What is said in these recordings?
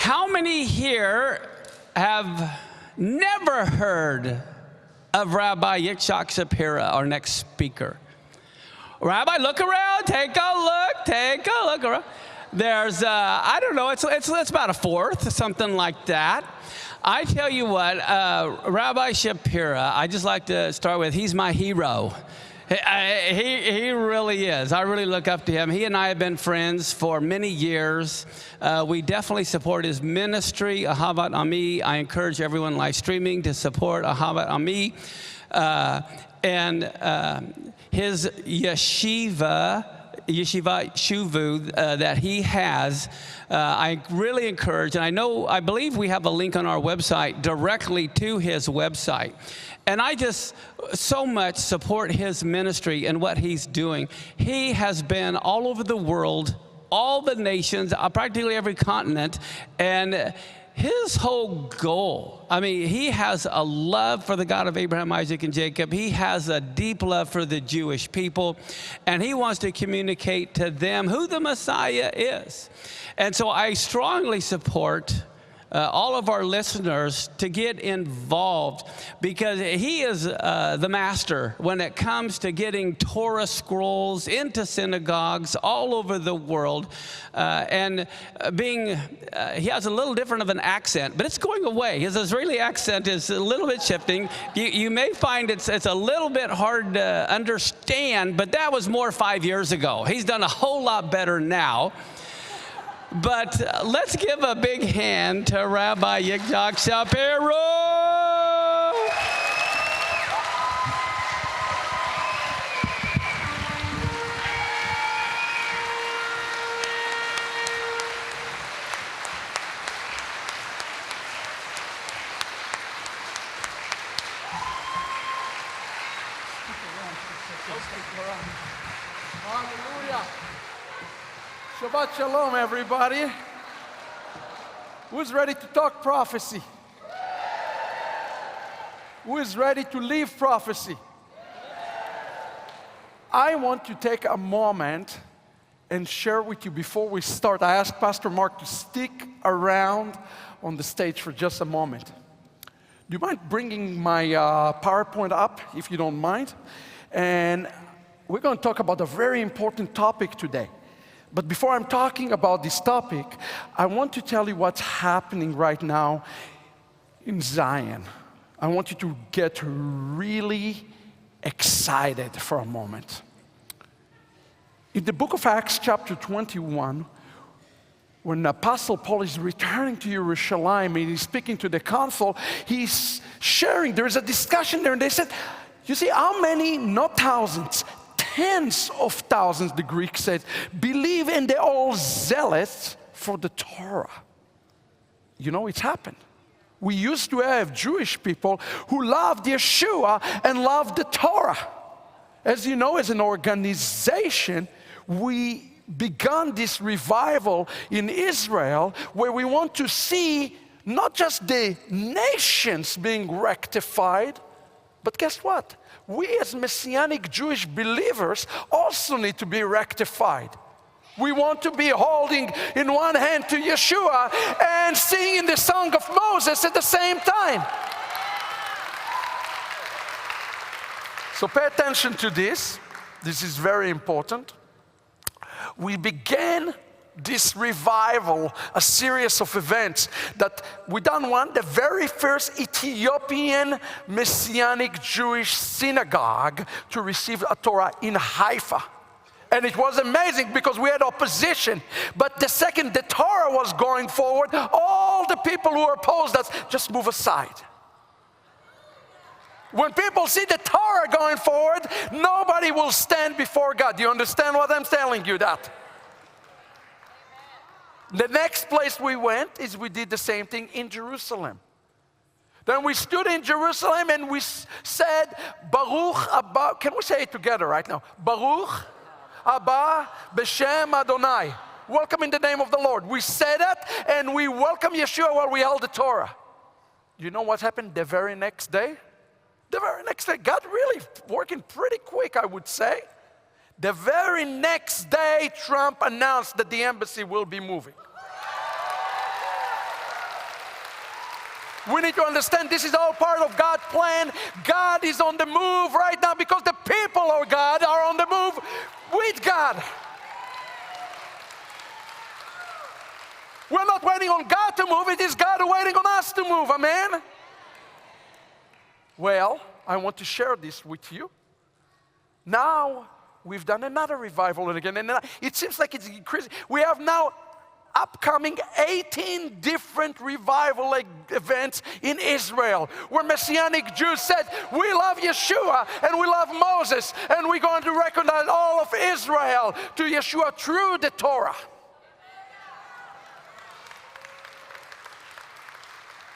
How many here have never heard of Rabbi Yitzhak Shapira, our next speaker? Rabbi, look around, take a look around. There's, I don't know, it's about a fourth, something like that. I tell you what, Rabbi Shapira, I just like to start with, he's my hero. He really is. I really look up to him. He and I have been friends for many years. We definitely support his ministry, Ahavat Ammi. I encourage everyone live streaming to support Ahavat Ammi. And his yeshiva shuvu that he has, I really encourage, and I believe we have a link on our website directly to his website. And I just so much support his ministry and what he's doing. He has been all over the world, all the nations, practically every continent, and his whole goal, I mean, he has a love for the God of Abraham, Isaac, and Jacob. He has a deep love for the Jewish people, and he wants to communicate to them who the Messiah is. And so I strongly support all of our listeners to get involved, because he is the master when it comes to getting Torah scrolls into synagogues all over the world. And he has a little different of an accent, but it's going away. His Israeli accent is a little bit shifting. You may find it's a little bit hard to understand, but that was more 5 years ago. He's done a whole lot better now. But let's give a big hand to Rabbi Yitzhak Shapira. Hallelujah. Shabbat Shalom, everybody. Who's ready to talk prophecy? Who is ready to live prophecy? I want to take a moment and share with you before we start. I asked Pastor Mark to stick around on the stage for just a moment. Do you mind bringing my PowerPoint up, if you don't mind? And we're going to talk about a very important topic today. But before I'm talking about this topic, I want to tell you what's happening right now in Zion. I want you to get really excited for a moment. In the book of Acts, chapter 21, when the Apostle Paul is returning to Jerusalem and he's speaking to the council, he's sharing, there is a discussion there, and they said, you see, how many, not thousands, tens of thousands, the Greek said, believe, and they're all zealous for the Torah. You know, it's happened. We used to have Jewish people who loved Yeshua and loved the Torah. As you know, as an organization, we began this revival in Israel where we want to see not just the nations being rectified, but guess what? We as Messianic Jewish believers also need to be rectified. We want to be holding in one hand to Yeshua and singing the song of Moses at the same time. So pay attention to this. This is very important. We began this revival, a series of events that we done one, the very first Ethiopian Messianic Jewish synagogue to receive a Torah in Haifa. And it was amazing because we had opposition. But the second the Torah was going forward, all the people who opposed us just move aside. When people see the Torah going forward, nobody will stand before God. Do you understand what I'm telling you that? The next place we went is we did the same thing in Jerusalem. Then we stood in Jerusalem and we said, Baruch Abba, can we say it together right now? Baruch Abba B'Shem Adonai. Welcome in the name of the Lord. We said that and we welcome Yeshua while we held the Torah. You know what happened the very next day? The very next day, God really working pretty quick, I would say. The very next day, Trump announced that the embassy will be moving. We need to understand this is all part of God's plan. God is on the move right now because the people of God are on the move with God. We're not waiting on God to move. It is God waiting on us to move. Amen? Well, I want to share this with you. Now, we've done another revival again. And it seems like it's increasing. We have now upcoming 18 different revival events in Israel, where Messianic Jews said, we love Yeshua and we love Moses, and we're going to recognize all of Israel to Yeshua through the Torah.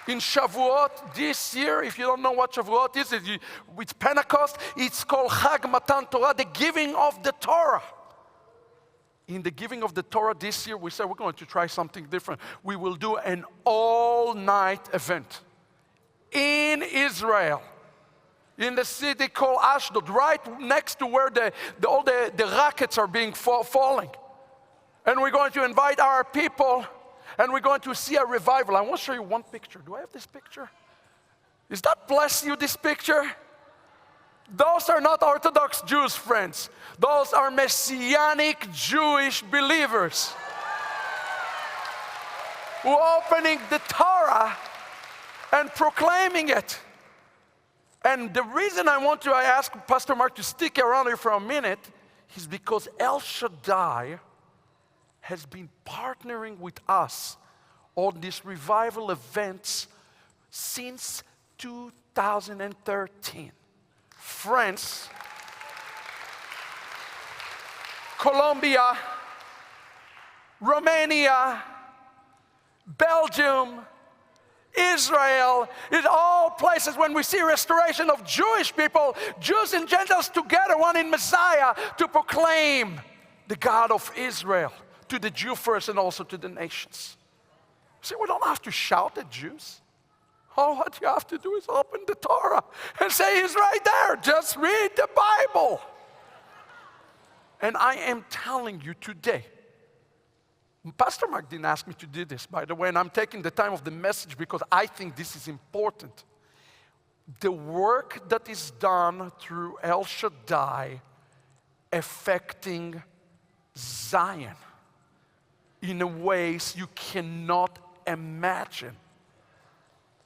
In Shavuot this year, if you don't know what Shavuot is, with Pentecost, it's called Chag Matan Torah, the giving of the Torah. In the giving of the Torah this year, we said we're going to try something different. We will do an all-night event in Israel, in the city called Ashdod, right next to where all the rockets are being falling. And we're going to invite our people, and we're going to see a revival. I want to show you one picture. Do I have this picture? Does that bless you, this picture? Those are not Orthodox Jews, friends. Those are Messianic Jewish believers who are opening the Torah and proclaiming it. And the reason I ask Pastor Mark to stick around here for a minute is because El Shaddai has been partnering with us on these revival events since 2013. France, Colombia, Romania, Belgium, Israel, in all places when we see restoration of Jewish people, Jews and Gentiles together, one in Messiah, to proclaim the God of Israel to the Jew first and also to the nations. See, we don't have to shout at Jews. All what you have to do is open the Torah and say, He's right there. Just read the Bible. And I am telling you today, Pastor Mark didn't ask me to do this, by the way, and I'm taking the time of the message because I think this is important. The work that is done through El Shaddai affecting Zion in ways you cannot imagine.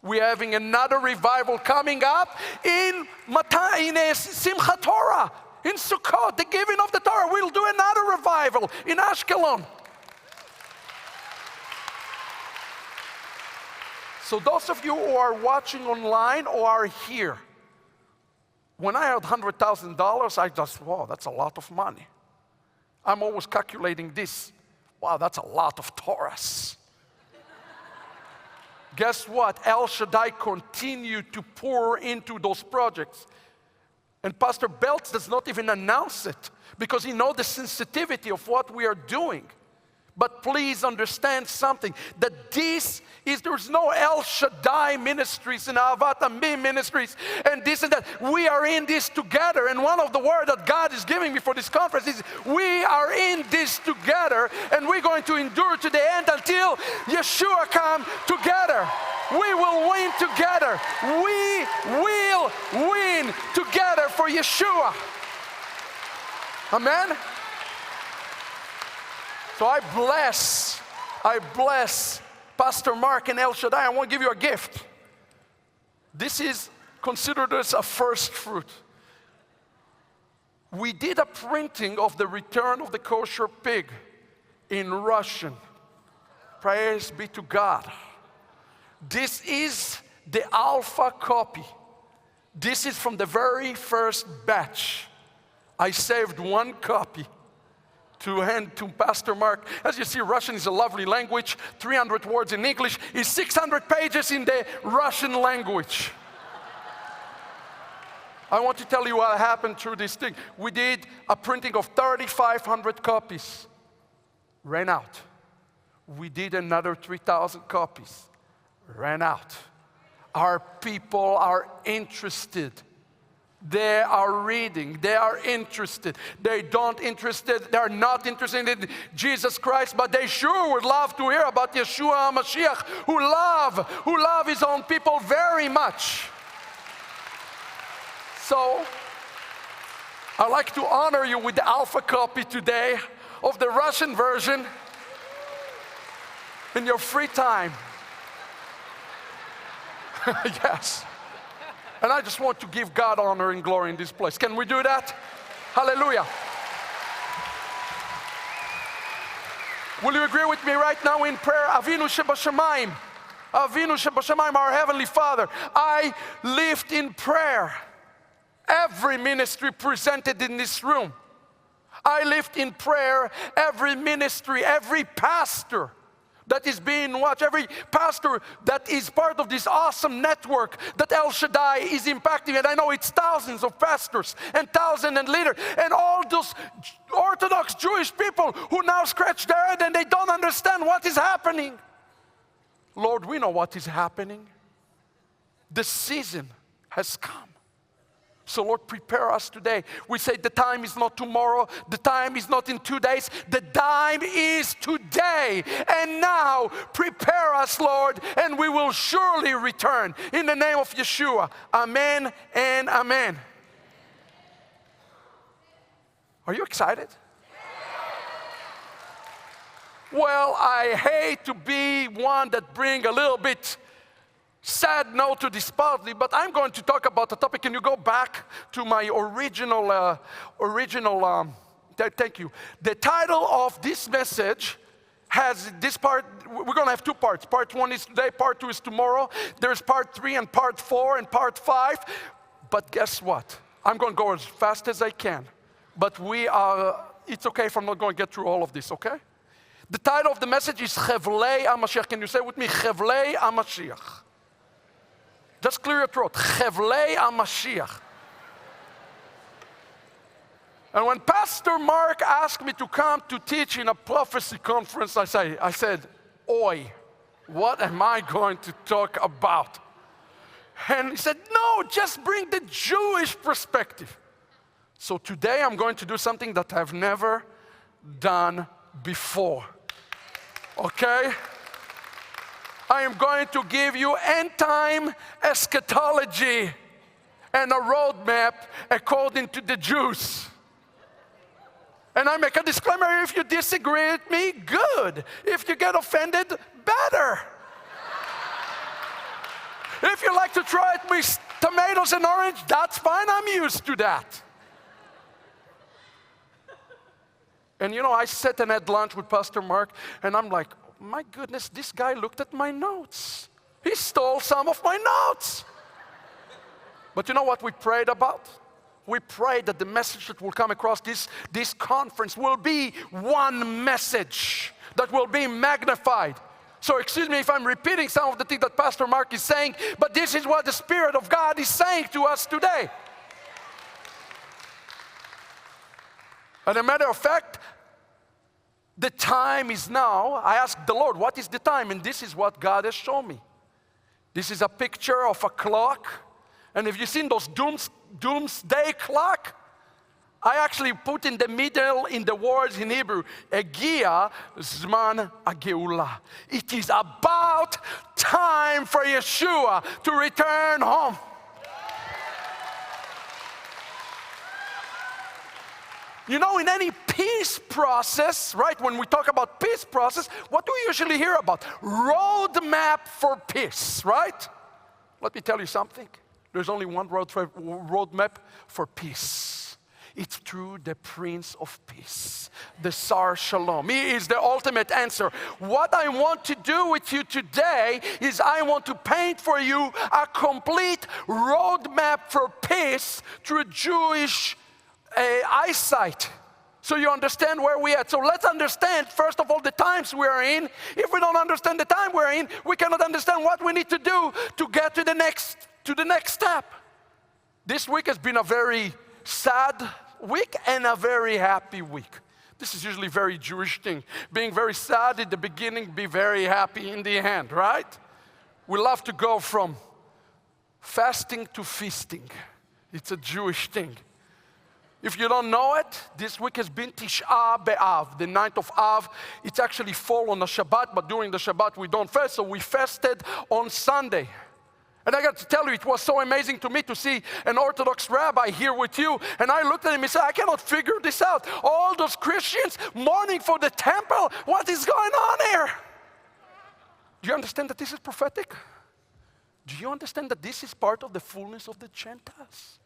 We're having another revival coming up in Simchat Torah, in Sukkot, the giving of the Torah. We'll do another revival in Ashkelon. So those of you who are watching online or are here, when I had $100,000, I just, wow, that's a lot of money. I'm always calculating this. Wow, that's a lot of Torahs. Guess what? El Shaddai continued to pour into those projects. And Pastor Belts does not even announce it because he knows the sensitivity of what we are doing. But please understand something, that there's no El Shaddai ministries and Ahavat Ammi ministries and this and that. We are in this together. And one of the words that God is giving me for this conference is, we are in this together, and we're going to endure to the end until Yeshua comes together. We will win together. We will win together for Yeshua. Amen? So I bless Pastor Mark and El Shaddai. I want to give you a gift. This is considered as a first fruit. We did a printing of the Return of the Kosher Pig in Russian. Praise be to God. This is the alpha copy. This is from the very first batch. I saved one copy to hand to Pastor Mark. As you see, Russian is a lovely language. 300 words in English is 600 pages in the Russian language. I want to tell you what happened through this thing. We did a printing of 3,500 copies. Ran out. We did another 3,000 copies. Ran out. Our people are interested. They are reading, they are interested. They are not interested in Jesus Christ, but they sure would love to hear about Yeshua HaMashiach, who love his own people very much. So, I'd like to honor you with the alpha copy today of the Russian version in your free time. Yes. And I just want to give God honor and glory in this place. Can we do that? Hallelujah. Will you agree with me right now in prayer? Avinu Shebashamayim. Avinu Shebashamayim, our Heavenly Father. I lift in prayer every ministry presented in this room. I lift in prayer every ministry, every pastor that is being watched, every pastor that is part of this awesome network that El Shaddai is impacting. And I know it's thousands of pastors and thousands and leaders and all those Orthodox Jewish people who now scratch their head and they don't understand what is happening. Lord, we know what is happening. The season has come. So Lord, prepare us today. We say the time is not tomorrow. The time is not in 2 days. The time is today. And now, prepare us, Lord, and we will surely return. In the name of Yeshua. Amen and amen. Are you excited? Well, I hate to be one that bring a little bit sad note to this partly, but I'm going to talk about the topic. Can you go back to my original, thank you. The title of this message has this part. We're going to have two parts. Part 1 is today, part 2 is tomorrow. There's part 3 and part 4 and part 5. But guess what? I'm going to go as fast as I can. But it's okay if I'm not going to get through all of this, okay? The title of the message is Chaveli HaMashiach. Can you say with me, Chaveli HaMashiach? Just clear your throat. Chaveli HaMashiach. And when Pastor Mark asked me to come to teach in a prophecy conference, I said, oi, what am I going to talk about? And he said, no, just bring the Jewish perspective. So today I'm going to do something that I've never done before. Okay? I am going to give you end-time eschatology and a roadmap according to the Jews. And I make a disclaimer, if you disagree with me, good. If you get offended, better. If you like to try it with tomatoes and orange, that's fine, I'm used to that. And you know, I sat and had lunch with Pastor Mark, and I'm like, my goodness, this guy looked at my notes. He stole some of my notes. But you know what we prayed about? We prayed that the message that will come across this conference will be one message that will be magnified. So excuse me if I'm repeating some of the things that Pastor Mark is saying, but this is what the Spirit of God is saying to us today. As a matter of fact, the time is now. I asked the Lord, what is the time? And this is what God has shown me. This is a picture of a clock. And if you've seen those doomsday clock, I actually put in the middle in the words in Hebrew, Egia Zman Ageula. It is about time for Yeshua to return home. You know, in any peace process, right, when we talk about peace process, what do we usually hear about? Roadmap for peace, right? Let me tell you something. There's only one roadmap for peace. It's through the Prince of Peace, the Sar Shalom. He is the ultimate answer. What I want to do with you today is I want to paint for you a complete roadmap for peace through Jewish eyesight, so you understand where we are. So let's understand, first of all, the times we are in. If we don't understand the time we're in, we cannot understand what we need to do to get to the next step. This week has been a very sad week and a very happy week. This is usually a very Jewish thing. Being very sad at the beginning, be very happy in the end, right? We love to go from fasting to feasting. It's a Jewish thing. If you don't know it, this week has been Tisha B'Av, the 9th of Av. It's actually fall on a Shabbat, but during the Shabbat we don't fast, so we fasted on Sunday. And I got to tell you, it was so amazing to me to see an Orthodox rabbi here with you. And I looked at him and said, I cannot figure this out. All those Christians mourning for the temple, what is going on here? Do you understand that this is prophetic? Do you understand that this is part of the fullness of the Gentiles?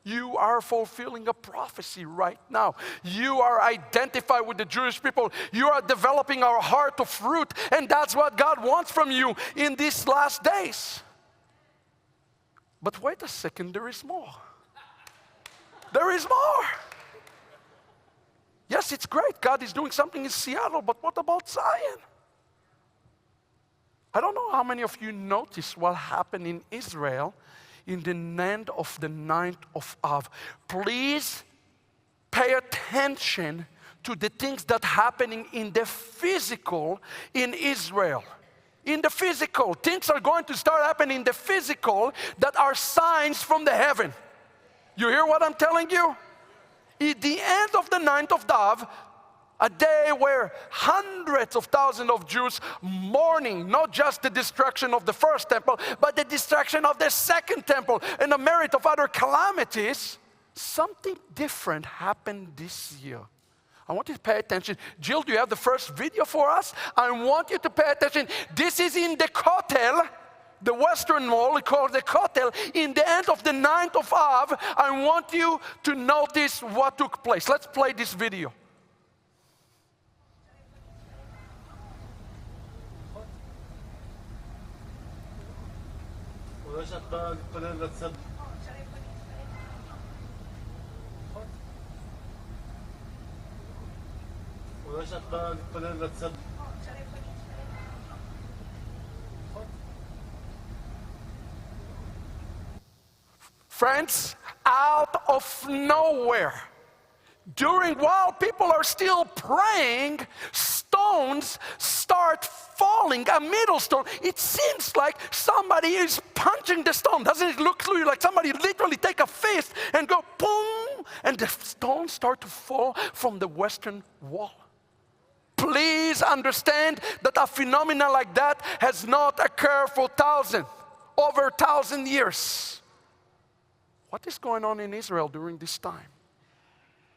You are fulfilling a prophecy right now. You are identified with the Jewish people. You are developing our heart of fruit, and that's what God wants from you in these last days. But wait a second, there is more. There is more. Yes, it's great. God is doing something in Seattle, but what about Zion? I don't know how many of you noticed what happened in Israel in the end of the 9th of Av. Please pay attention to the things that are happening in the physical in Israel. In the physical, things are going to start happening in the physical that are signs from the heaven. You hear what I'm telling you? At the end of the 9th of Av, a day where hundreds of thousands of Jews mourning not just the destruction of the first temple, but the destruction of the second temple and the merit of other calamities, something different happened this year. I want you to pay attention. Jill, do you have the first video for us? I want you to pay attention. This is in the Kotel, the Western Wall, we call it the Kotel. In the end of the 9th of Av, I want you to notice what took place. Let's play this video. Friends, out of nowhere, while people are still praying, stones start falling, a middle stone. It seems like somebody is punching the stone. Doesn't it look to you like somebody literally take a fist and go boom, and the stones start to fall from the Western Wall? Please understand that a phenomenon like that has not occurred for over 1,000 years. What is going on in Israel during this time?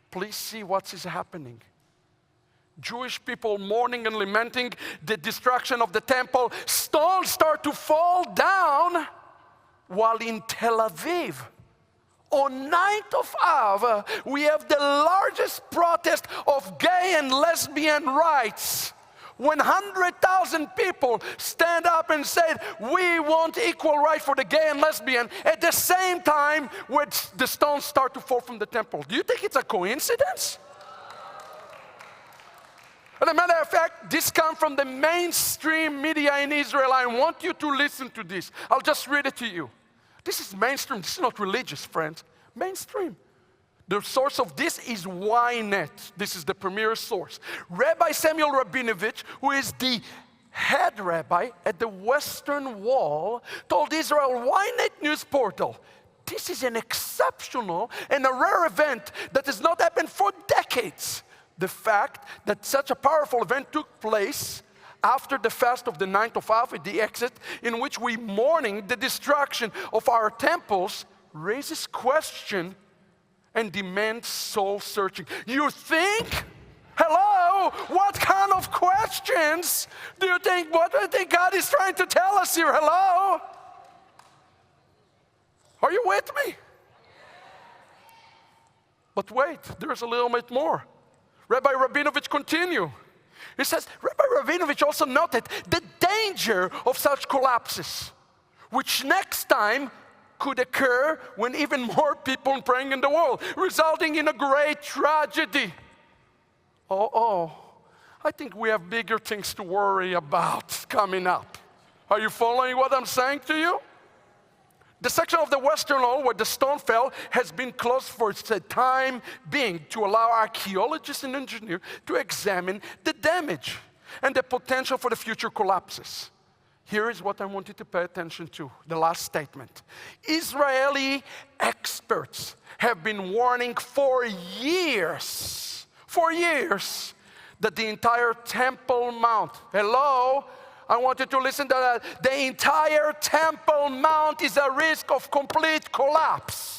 Please see what is happening. Jewish people mourning and lamenting the destruction of the temple. Stones start to fall down, while in Tel Aviv, on 9th of Av, we have the largest protest of gay and lesbian rights. When 100,000 people stand up and said, we want equal right for the gay and lesbian, at the same time, when the stones start to fall from the temple. Do you think it's a coincidence? As a matter of fact, this comes from the mainstream media in Israel. I want you to listen to this. I'll just read it to you. This is mainstream. This is not religious, friends. Mainstream. The source of this is Ynet. This is the premier source. Rabbi Samuel Rabinovich, who is the head rabbi at the Western Wall, told Israel Ynet news portal, this is an exceptional and a rare event that has not happened for decades. The fact that such a powerful event took place after the fast of the 9th of Av, at the exit, in which we mourning the destruction of our temples, raises question and demands soul searching. You think? Hello? What kind of questions do you think? What do you think God is trying to tell us here? Hello? Are you with me? But wait, there's a little bit more. Rabbi Rabinovich continue. He says, Rabbi Rabinovich also noted the danger of such collapses, which next time could occur when even more people are praying in the world, resulting in a great tragedy. I think we have bigger things to worry about coming up. Are you following what I'm saying to you? The section of the Western Wall where the stone fell has been closed for the time being to allow archaeologists and engineers to examine the damage and the potential for the future collapses. Here is what I want you to pay attention to, the last statement. Israeli experts have been warning for years, that the entire Temple Mount, hello, I want you to listen to that. The entire Temple Mount is a risk of complete collapse.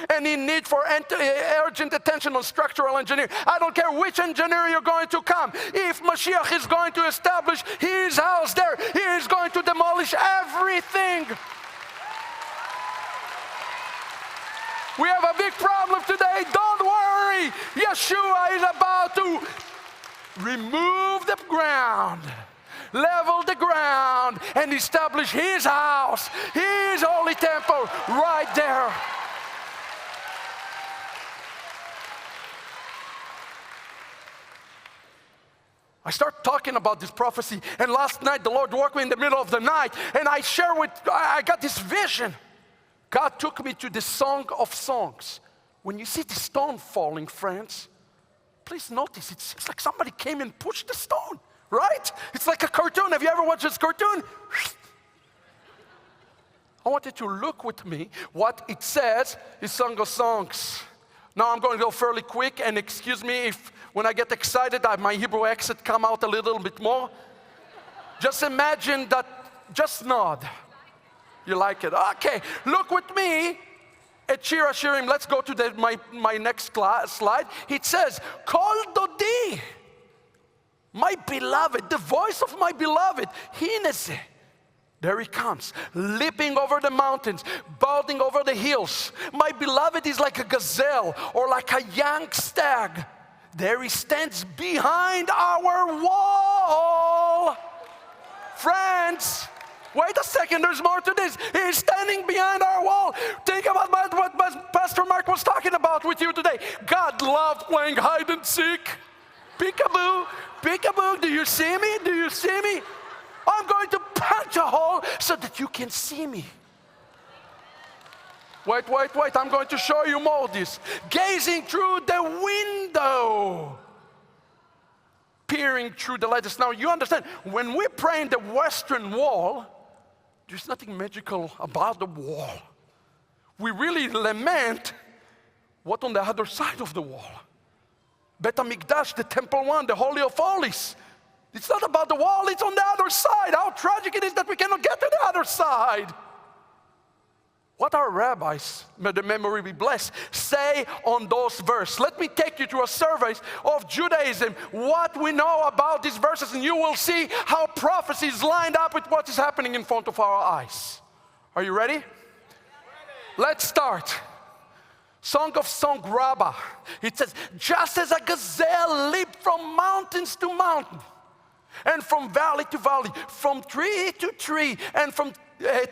And in need for urgent attention on structural engineering. I don't care which engineer you're going to come. If Mashiach is going to establish his house there, he is going to demolish everything. We have a big problem today. Don't worry. Yeshua is about to remove the ground, level the ground, and establish his house, his holy temple right there. I start talking about this prophecy, and last night the Lord woke me in the middle of the night, and I got this vision. God took me to the Song of Songs. When you see the stone falling, friends, please notice, it seems like somebody came and pushed the stone, right? It's like a cartoon. Have you ever watched this cartoon? I want you to look with me what it says in Song of Songs. Now I'm going to go fairly quick, and excuse me if when I get excited, my Hebrew accent come out a little bit more. Just imagine that, just nod. You like it? Okay, look with me at Shir Hashirim. Let's go to my next slide. It says, Kol Dodi, my beloved, the voice of my beloved, Hineze. There he comes, leaping over the mountains, bounding over the hills. My beloved is like a gazelle or like a young stag. There he stands behind our wall. Friends, wait a second, there's more to this. He's standing behind our wall. Think about what Pastor Mark was talking about with you today. God loved playing hide and seek. Peekaboo, peekaboo, do you see me? Do you see me? I'm going to punch a hole so that you can see me. Wait, I'm going to show you more of this. Gazing through the window, peering through the lattice. Now you understand, when we pray in the Western Wall, there's nothing magical about the wall. We really lament what's on the other side of the wall. Bet HaMikdash, the Temple One, the Holy of Holies. It's not about the wall, it's on the other side. How tragic it is that we cannot get to the other side. What our rabbis, may the memory be blessed, say on those verses. Let me take you through a survey of Judaism, what we know about these verses, and you will see how prophecy is lined up with what is happening in front of our eyes. Are you ready? Let's start. Song of Song, Rabbah. It says, just as a gazelle leaped from mountains to mountain, and from valley to valley, from tree to tree, and from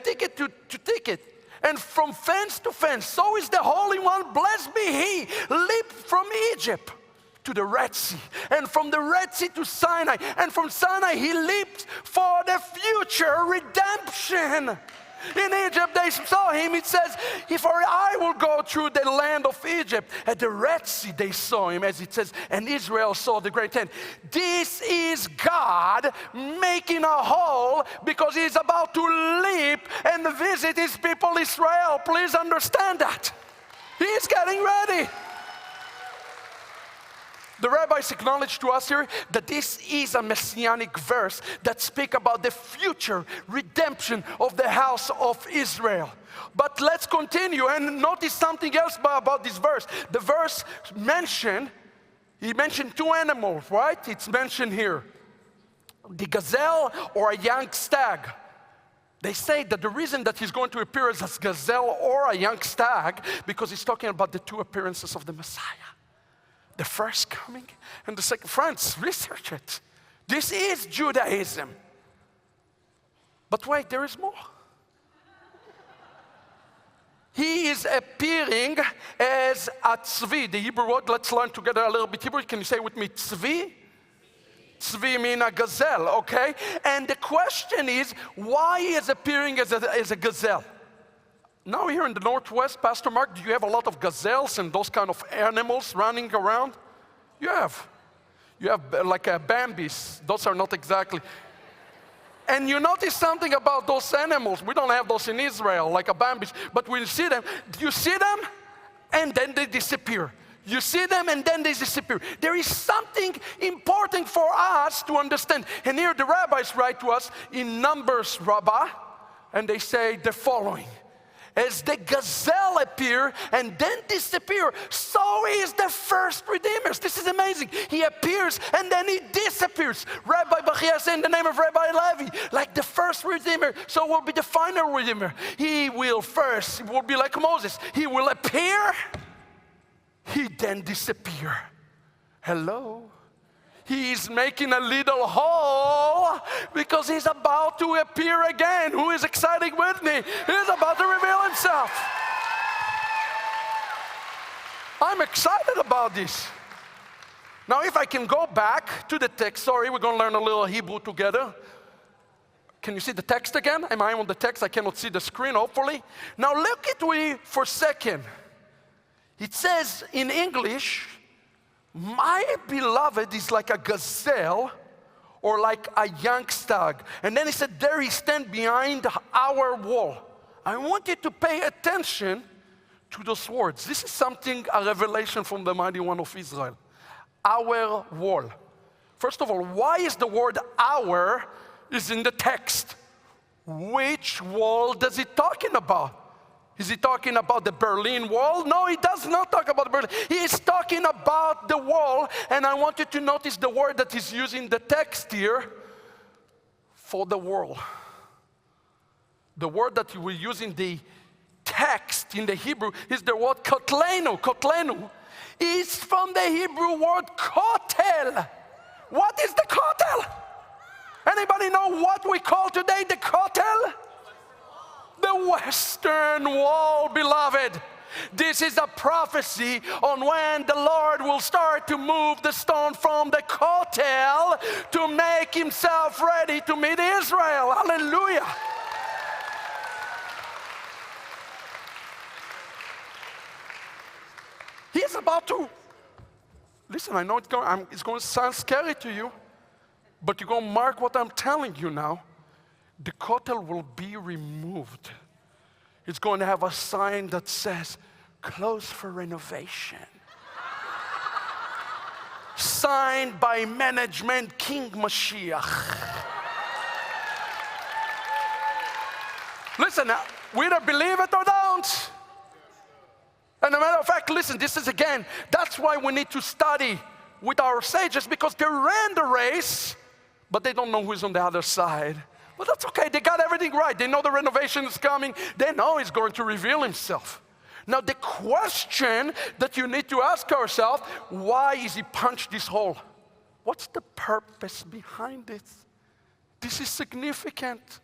thicket to thicket, and from fence to fence, so is the Holy One, blessed be He, leaped from Egypt to the Red Sea, and from the Red Sea to Sinai, and from Sinai He leaped for the future redemption. In Egypt they saw Him, it says, for I will go through the land of Egypt. At the Red Sea they saw Him, as it says, and Israel saw the great tent. This is God making a hole because He is about to leap and visit His people Israel. Please understand that. He is getting ready. The rabbis acknowledge to us here that this is a messianic verse that speaks about the future redemption of the house of Israel. But let's continue and notice something else about this verse. The verse he mentioned two animals, right? It's mentioned here. The gazelle or a young stag. They say that the reason that he's going to appear as a gazelle or a young stag, because he's talking about the two appearances of the Messiah. The first coming and the second. Friends, research it. This is Judaism. But wait, there is more. He is appearing as a tzvi. The Hebrew word, let's learn together a little bit Hebrew. Can you say with me, tzvi? Tzvi means a gazelle, okay? And the question is, why he is appearing as a gazelle? Now here in the Northwest, Pastor Mark, do you have a lot of gazelles and those kind of animals running around? You have like Bambis. Those are not exactly. And you notice something about those animals. We don't have those in Israel, like a bambies, but we see them. You see them, and then they disappear. You see them, and then they disappear. There is something important for us to understand. And here the rabbis write to us in Numbers, Rabbah, and they say the following. As the gazelle appear and then disappear, so is the first redeemers. This is amazing. He appears and then he disappears. Rabbi Bachia said in the name of Rabbi Levi, like the first redeemer, so will be the final redeemer. He will be like Moses. He will appear, he then disappear. Hello? He's making a little hole because he's about to appear again. Who is excited with me? He's about to reveal himself. I'm excited about this. Now, if I can go back to the text, sorry, we're going to learn a little Hebrew together. Can you see the text again? Am I on the text? I cannot see the screen, hopefully. Now, look at me for a second. It says in English, my beloved is like a gazelle or like a young stag. And then he said, there he stands behind our wall. I want you to pay attention to those words. This is something, a revelation from the Mighty One of Israel. Our wall. First of all, why is the word our is in the text? Which wall does he talking about? Is he talking about the Berlin Wall? No, he does not talk about the Berlin. He is talking about the wall. And I want you to notice the word that he's using the text here for the wall. The word that he will use in the text in the Hebrew is the word kotlenu. Kotlenu is from the Hebrew word kotel. What is the kotel? Anybody know what we call today the kotel? The Western Wall, beloved. This is a prophecy on when the Lord will start to move the stone from the Kotel to make himself ready to meet Israel. Hallelujah. He's about to, listen, I know it's going to sound scary to you, but you're going to mark what I'm telling you now. The Kotel will be removed. It's going to have a sign that says, closed for renovation. Signed by management King Mashiach. Listen, we either believe it or don't. And as a matter of fact, listen, this is again, that's why we need to study with our sages, because they ran the race, but they don't know who's on the other side. Well, that's okay. They got everything right. They know the renovation is coming. They know he's going to reveal himself. Now, the question that you need to ask yourself, why is he punched this hole? What's the purpose behind it? This is significant.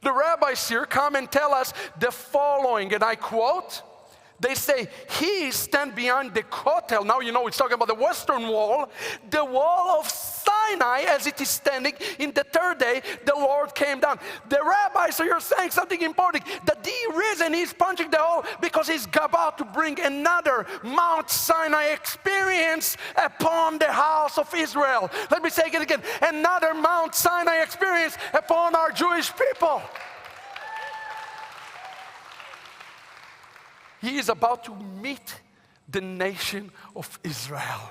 The rabbis here come and tell us the following, and I quote, they say, he stand behind the Kotel. Now you know it's talking about the Western Wall. The wall of Sinai as it is standing. In the third day, the Lord came down. The rabbis are here saying something important. That the reason he's punching the hole, because he's about to bring another Mount Sinai experience upon the house of Israel. Let me say it again. Another Mount Sinai experience upon our Jewish people. He is about to meet the nation of Israel.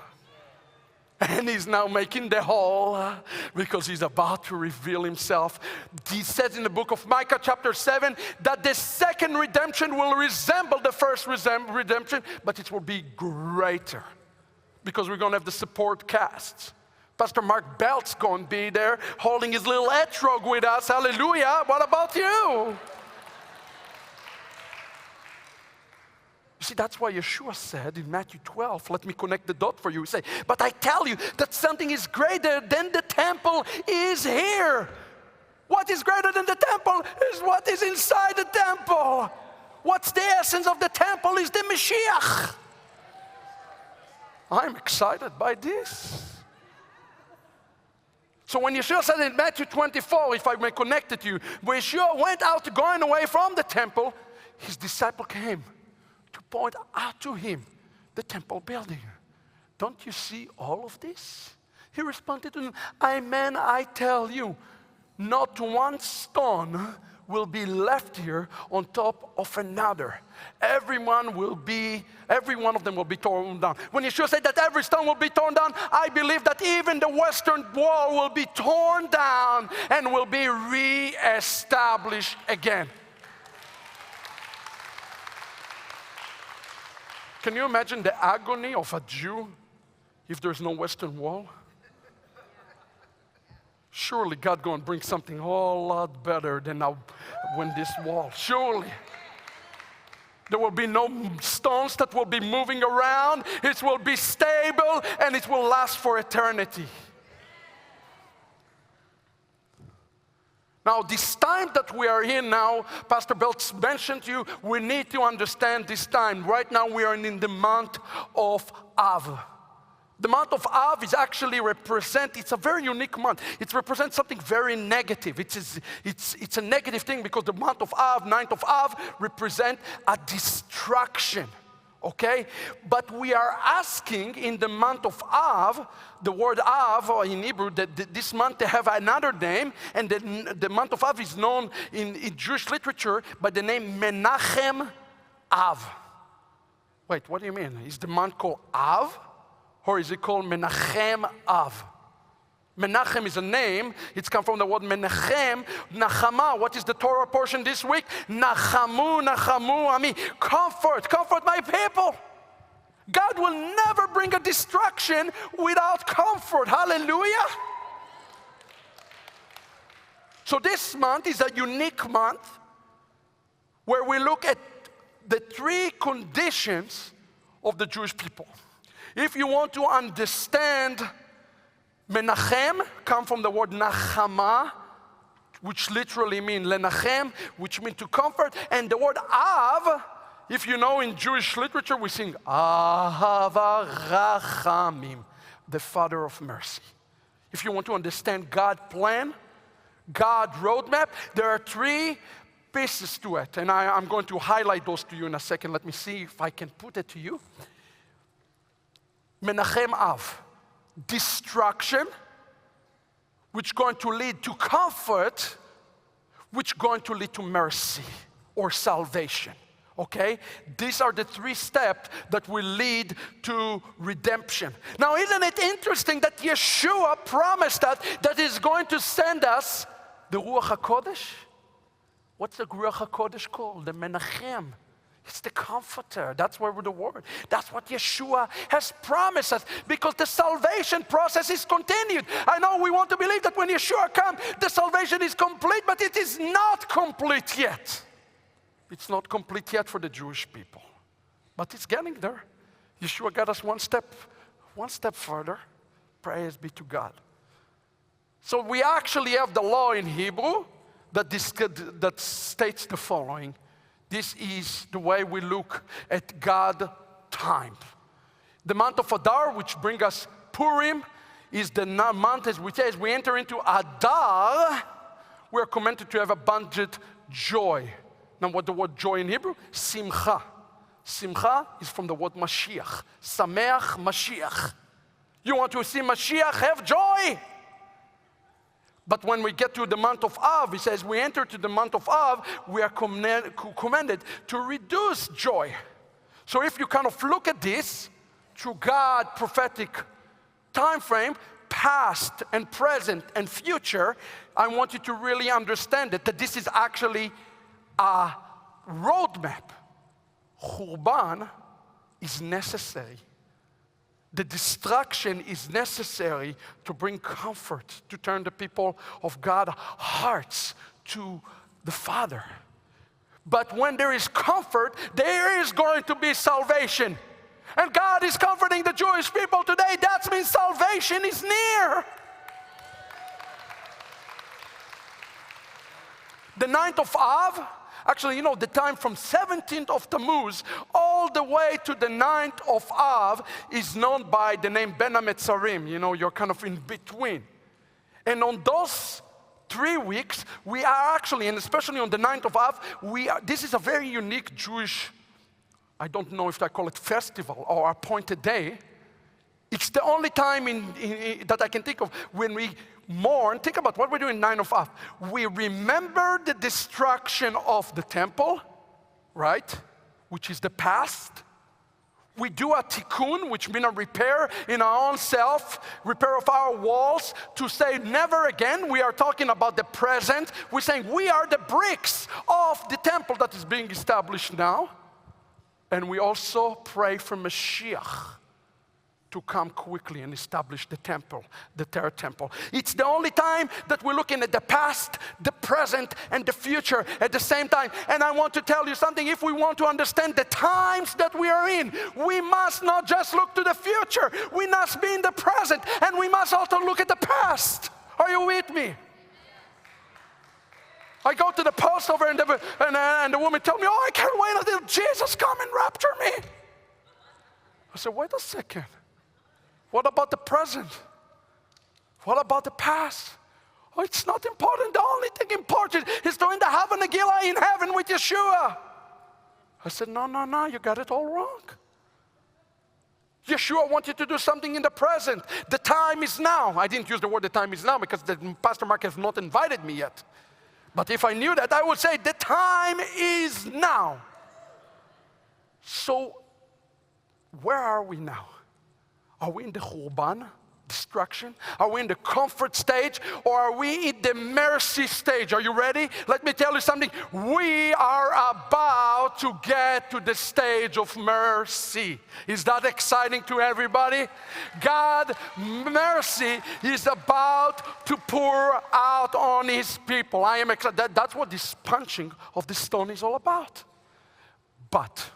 And he's now making the hole because he's about to reveal himself. He says in the book of Micah chapter 7 that the second redemption will resemble the first redemption, but it will be greater because we're going to have the support casts. Pastor Mark Belt's going to be there holding his little etrog with us. Hallelujah. What about you? See, that's why Yeshua said in Matthew 12, let me connect the dot for you. He said, but I tell you that something is greater than the temple is here. What is greater than the temple is what is inside the temple. What's the essence of the temple is the Mashiach. I'm excited by this. So when Yeshua said in Matthew 24, if I may connect it to you, when Yeshua went out going away from the temple, his disciple came to point out to him the temple building. Don't you see all of this? He responded to him, amen, I tell you, not one stone will be left here on top of another. Every one of them will be torn down. When Yeshua said that every stone will be torn down, I believe that even the Western Wall will be torn down and will be re-established again. Can you imagine the agony of a Jew if there's no Western Wall? Surely God going to bring something a whole lot better than when this wall. Surely. There will be no stones that will be moving around. It will be stable and it will last for eternity. Now, this time that we are in now, Pastor Belts mentioned to you, we need to understand this time. Right now we are in the month of Av. The month of Av is actually it's a very unique month. It represents something very negative. It's a negative thing because the month of Av, 9th of Av, represent a destruction, okay? But we are asking in the month of Av, the word Av, or in Hebrew, that this month they have another name, and the month of Av is known in Jewish literature by the name Menachem Av. Wait, what do you mean? Is the month called Av? Or is it called Menachem Av? Menachem is a name. It's come from the word Menachem, Nachama. What is the Torah portion this week? Nachamu, Nachamu, Ammi. Comfort, comfort my people. God will never bring a destruction without comfort. Hallelujah. So this month is a unique month where we look at the three conditions of the Jewish people. If you want to understand Menachem, come from the word Nachama, which literally means Lenachem, which means to comfort. And the word Av, if you know in Jewish literature, we sing Ahavat Rachamim, the Father of mercy. If you want to understand God's plan, God's roadmap, there are three pieces to it. And I'm going to highlight those to you in a second. Let me see if I can put it to you. Menachem Av, destruction, which is going to lead to comfort, which is going to lead to mercy or salvation. Okay? These are the three steps that will lead to redemption. Now, isn't it interesting that Yeshua promised us that He's going to send us the Ruach HaKodesh? What's the Ruach HaKodesh called? The Menachem. It's the comforter. That's where the word. That's what Yeshua has promised us because the salvation process is continued. I know we want to believe that when Yeshua comes, the salvation is complete, but it is not complete yet. It's not complete yet for the Jewish people, but it's getting there. Yeshua got us one step further. Praise be to God. So we actually have the law in Hebrew that states the following. This is the way we look at God's time. The month of Adar, which brings us Purim, is the month as we enter into Adar, we are commanded to have abundant joy. Now what the word joy in Hebrew? Simcha. Simcha is from the word Mashiach. Sameach Mashiach. You want to see Mashiach, have joy. But when we get to the month of Av, it says we enter to the month of Av, we are commanded to reduce joy. So if you kind of look at this through God's prophetic time frame, past and present and future, I want you to really understand that this is actually a roadmap. Churban is necessary. The destruction is necessary to bring comfort, to turn the people of God's hearts to the Father. But when there is comfort, there is going to be salvation. And God is comforting the Jewish people today. That means salvation is near. The 9th of Av, actually, the time from 17th of Tammuz all the way to the 9th of Av is known by the name Ben HaMetzarim. You're kind of in between. And on those 3 weeks, we are actually, and especially on the 9th of Av, this is a very unique Jewish, I don't know if I call it festival or appointed day. It's the only time that I can think of when we mourn. Think about what we do in 9 of Av. We remember the destruction of the temple, right? Which is the past. We do a tikkun, which means a repair in our own self, repair of our walls, to say never again. We are talking about the present. We're saying we are the bricks of the temple that is being established now. And we also pray for Mashiach to come quickly and establish the temple, the third temple. It's the only time that we're looking at the past, the present, and the future at the same time. And I want to tell you something. If we want to understand the times that we are in, we must not just look to the future. We must be in the present, and we must also look at the past. Are you with me? I go to the post over, and the woman tells me, oh, I can't wait until Jesus come and rapture me. I said, wait a second. What about the present? What about the past? Oh, it's not important. The only thing important is doing the Hava Nagila in heaven with Yeshua. I said, no, you got it all wrong. Yeshua wanted to do something in the present. The time is now. I didn't use the word the time is now because Pastor Mark has not invited me yet. But if I knew that, I would say the time is now. So, where are we now? Are we in the Churban, destruction? Are we in the comfort stage? Or are we in the mercy stage? Are you ready? Let me tell you something. We are about to get to the stage of mercy. Is that exciting to everybody? God, mercy is about to pour out on His people. I am excited. That's what this punching of the stone is all about. But,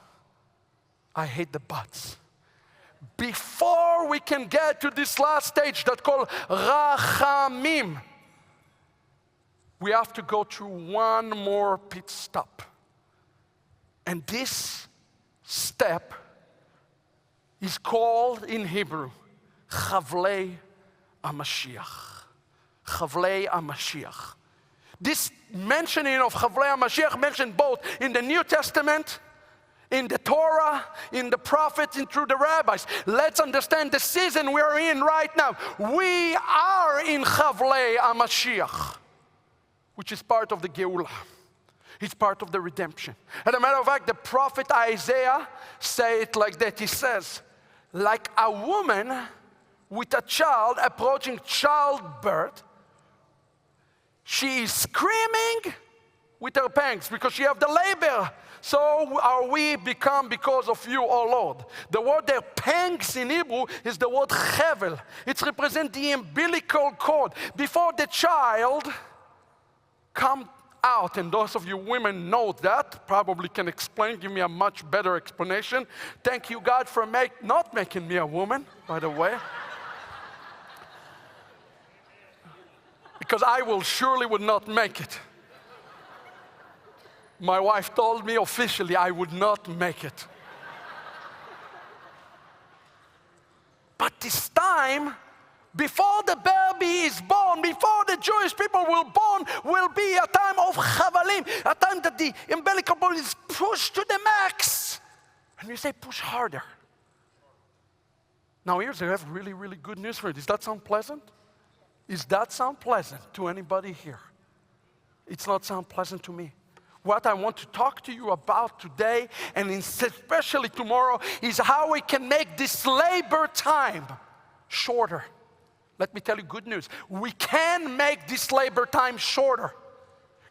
I hate the buts. Before we can get to this last stage that's called Rachamim, we have to go through one more pit stop. And this step is called in Hebrew, Chaveli HaMashiach. Chaveli HaMashiach. This mentioning of Chaveli HaMashiach mentioned both in the New Testament, in the Torah, in the prophets, and through the rabbis. Let's understand the season we're in right now. We are in Chaveli HaMashiach, which is part of the Geulah. It's part of the redemption. As a matter of fact, the prophet Isaiah says it like that. He says, like a woman with a child approaching childbirth, she is screaming with her pangs because she has the labor. So are we become because of you, O Lord. The word there, pangs in Hebrew, is the word chevel. It represents the umbilical cord. Before the child comes out, and those of you women know that, probably can explain, give me a much better explanation. Thank you, God, for not making me a woman, by the way. Because I would not make it. My wife told me officially I would not make it. But this time, before the baby is born, before the Jewish people will be a time of chavalim, a time that the umbilical cord is pushed to the max. And you say, push harder. Now here's I have really, really good news for you. Does that sound pleasant? Does that sound pleasant to anybody here? It's not sound pleasant to me. What I want to talk to you about today, and especially tomorrow, is how we can make this labor time shorter. Let me tell you good news. We can make this labor time shorter.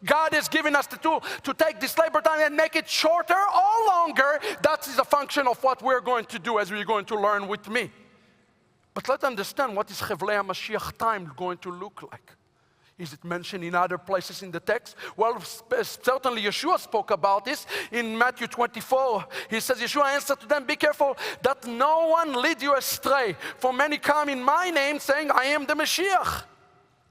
God has given us the tool to take this labor time and make it shorter or longer. That is a function of what we're going to do as we're going to learn with me. But let's understand what is Chaveli HaMashiach time going to look like. Is it mentioned in other places in the text? Well, certainly Yeshua spoke about this in Matthew 24. He says, Yeshua answered to them, be careful that no one lead you astray. For many come in my name saying, I am the Mashiach,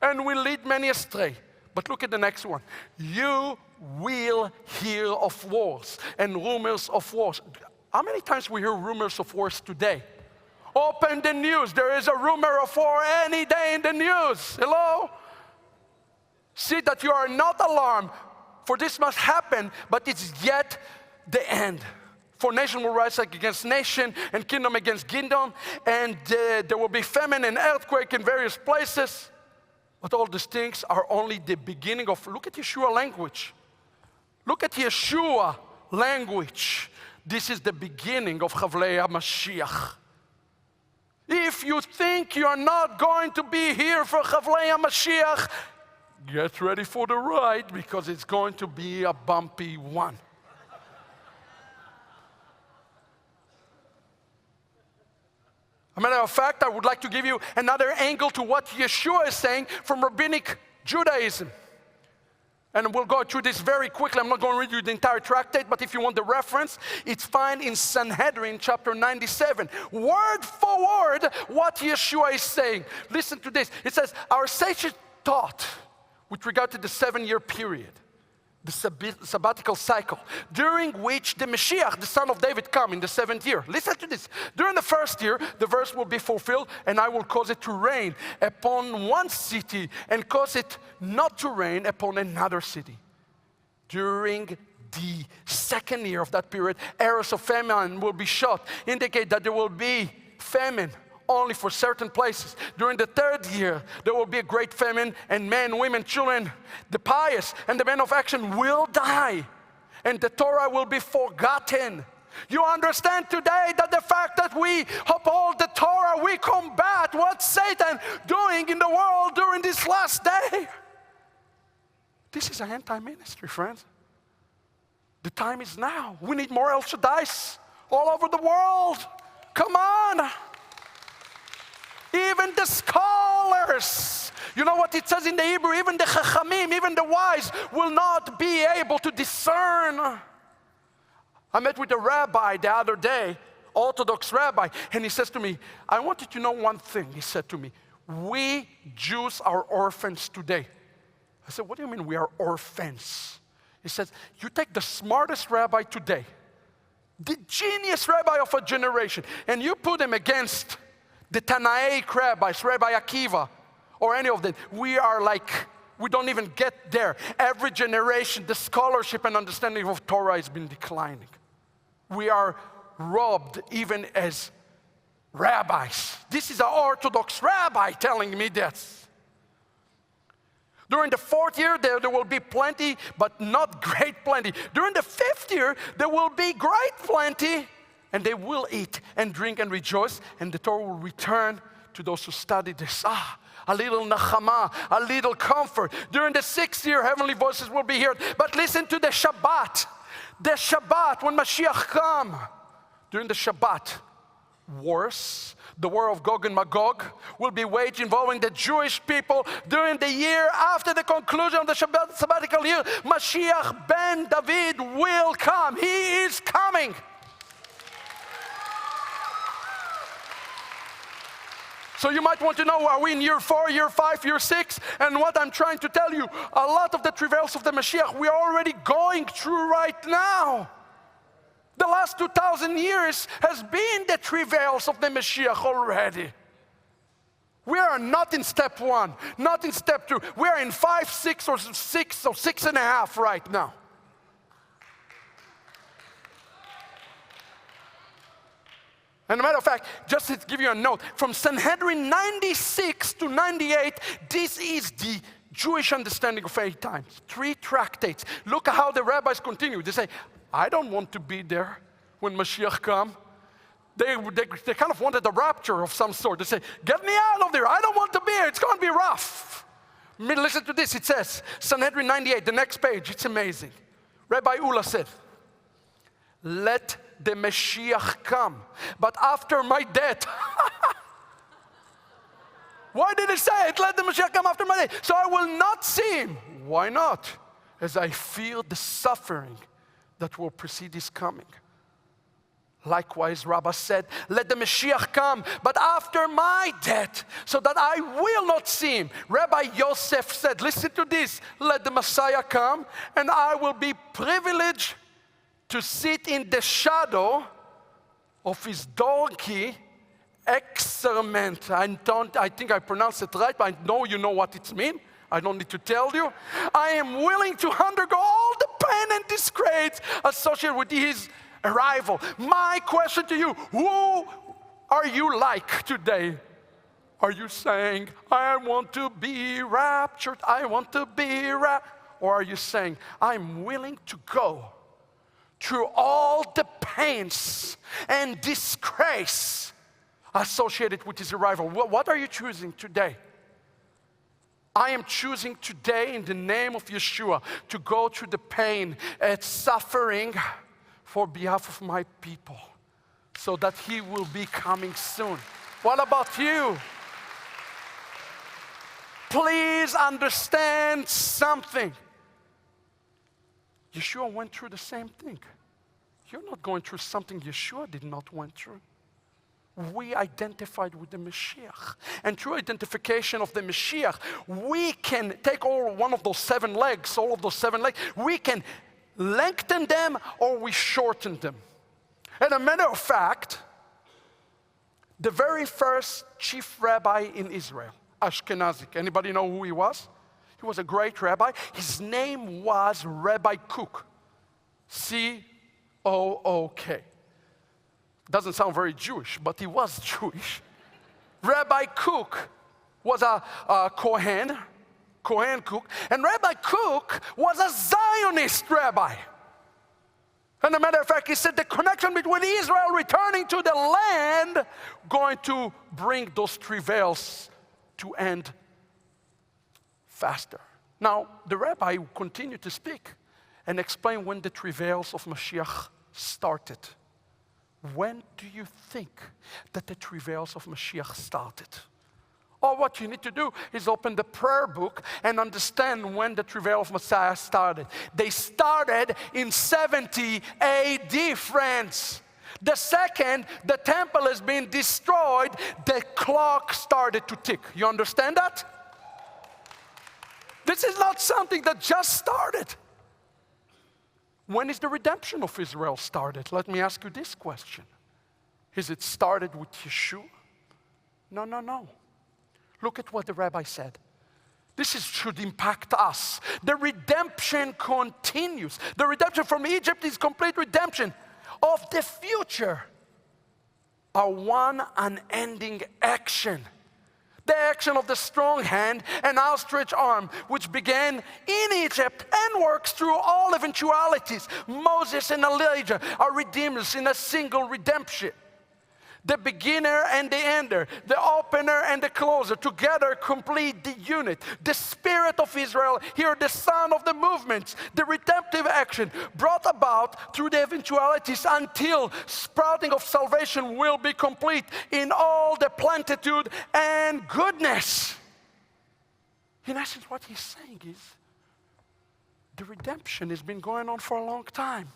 and will lead many astray. But look at the next one. You will hear of wars and rumors of wars. How many times we hear rumors of wars today? Open the news. There is a rumor of war any day in the news. Hello? See that you are not alarmed, for this must happen, but it's yet the end. For nation will rise against nation, and kingdom against kingdom, and there will be famine and earthquake in various places. But all these things are only the beginning of, look at Yeshua language. Look at Yeshua language. This is the beginning of Chaveli HaMashiach. If you think you are not going to be here for Chaveli HaMashiach, get ready for the ride, because it's going to be a bumpy one. As a matter of fact, I would like to give you another angle to what Yeshua is saying from Rabbinic Judaism. And we'll go through this very quickly. I'm not going to read you the entire tractate, but if you want the reference, it's found in Sanhedrin chapter 97. Word for word, what Yeshua is saying. Listen to this. It says, our sages taught with regard to the 7-year period, the sabbatical cycle, during which the Mashiach, the son of David, come in the 7th year. Listen to this. During the 1st year, the verse will be fulfilled, and I will cause it to rain upon one city and cause it not to rain upon another city. During the 2nd year of that period, arrows of famine will be shot, indicate that there will be famine only for certain places. During the 3rd year, there will be a great famine, and men, women, children, the pious and the men of action will die, and the Torah will be forgotten. You understand today that the fact that we uphold the Torah, we combat what Satan doing in the world during this last day. This is an anti-ministry, friends. The time is now. We need more El Shaddais all over the world. Come on. Even the scholars, you know what it says in the Hebrew, even the Chachamim, even the wise will not be able to discern. I met with a rabbi the other day, Orthodox rabbi, and he says to me, I want you to know one thing. He said to me, we Jews are orphans today. I said, what do you mean we are orphans? He said, you take the smartest rabbi today, the genius rabbi of a generation, and you put him against the Tanaic rabbis, Rabbi Akiva, or any of them. We are like, we don't even get there. Every generation, the scholarship and understanding of Torah has been declining. We are robbed even as rabbis. This is an Orthodox rabbi telling me this. During the 4th year, there will be plenty, but not great plenty. During the 5th year, there will be great plenty, and they will eat and drink and rejoice, and the Torah will return to those who study this. A little nachama, a little comfort. During the 6th year, heavenly voices will be heard. But listen to the Shabbat. The Shabbat, when Mashiach come. During the Shabbat, wars, the war of Gog and Magog, will be waged involving the Jewish people. During the year after the conclusion of the sabbatical year, Mashiach ben David will come. He is coming. So you might want to know, are we in year 4, year 5, year 6? And what I'm trying to tell you, a lot of the travails of the Mashiach we are already going through right now. The last 2,000 years has been the travails of the Mashiach already. We are not in step 1, not in step 2. We are in 5, 6, or 6 or 6.5 right now. And as a matter of fact, just to give you a note, from Sanhedrin 96 to 98, this is the Jewish understanding of 8 times. 3 tractates. Look at how the rabbis continue. They say, I don't want to be there when Mashiach comes. They kind of wanted a rapture of some sort. They say, get me out of there. I don't want to be here. It's going to be rough. Listen to this. It says, Sanhedrin 98, the next page. It's amazing. Rabbi Ula said, let the Mashiach come, but after my death. Why did he say it? Let the Mashiach come after my death. So I will not see him. Why not? As I feel the suffering that will precede his coming. Likewise, Rabbah said, let the Mashiach come, but after my death, so that I will not see him. Rabbi Yosef said, listen to this, let the Messiah come, and I will be privileged to sit in the shadow of his donkey excrement. I think I pronounced it right, but I know you know what it means. I don't need to tell you. I am willing to undergo all the pain and disgrace associated with his arrival. My question to you, who are you like today? Are you saying, I want to be raptured, I want to be raptured? Or are you saying, I'm willing to go through all the pains and disgrace associated with his arrival? What are you choosing today? I am choosing today in the name of Yeshua to go through the pain and suffering for behalf of my people so that he will be coming soon. What about you? Please understand something. Yeshua went through the same thing. You're not going through something Yeshua did not went through. We identified with the Mashiach. And through identification of the Mashiach, we can take one of those 7 legs, we can lengthen them or we shorten them. And a matter of fact, the very first chief rabbi in Israel, Ashkenazi, anybody know who he was? He was a great rabbi. His name was Rabbi Kook, C-O-O-K. Doesn't sound very Jewish, but he was Jewish. Rabbi Kook was a Kohen Kook, and Rabbi Kook was a Zionist rabbi. And as a matter of fact, he said the connection between Israel returning to the land going to bring those travails to end faster. Now, the rabbi continued to speak and explain when the travails of Mashiach started. When do you think that the travails of Mashiach started? All what you need to do is open the prayer book and understand when the travail of Messiah started. They started in 70 AD, friends. The second the temple has been destroyed, the clock started to tick. You understand that? This is not something that just started. When is the redemption of Israel started? Let me ask you this question. Is it started with Yeshua? No. Look at what the rabbi said. Should impact us. The redemption continues. The redemption from Egypt is complete redemption. Of the future, a one unending action. The action of the strong hand and outstretched arm, which began in Egypt and works through all eventualities. Moses and Elijah are redeemers in a single redemption. The beginner and the ender, the opener and the closer, together complete the unit. The spirit of Israel, here the son of the movements, the redemptive action brought about through the eventualities until sprouting of salvation will be complete in all the plenitude and goodness. In essence, what he's saying is, the redemption has been going on for a long time.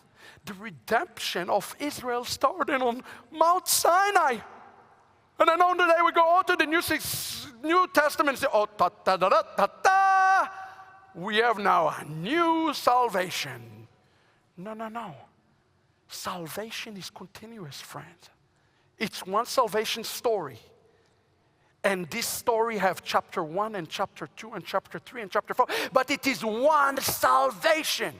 The redemption of Israel started on Mount Sinai. And I know today we go to the New Testament and say, oh, we have now a new salvation. No. Salvation is continuous, friends. It's one salvation story. And this story have chapter 1 and chapter 2 and chapter 3 and chapter 4. But it is one salvation.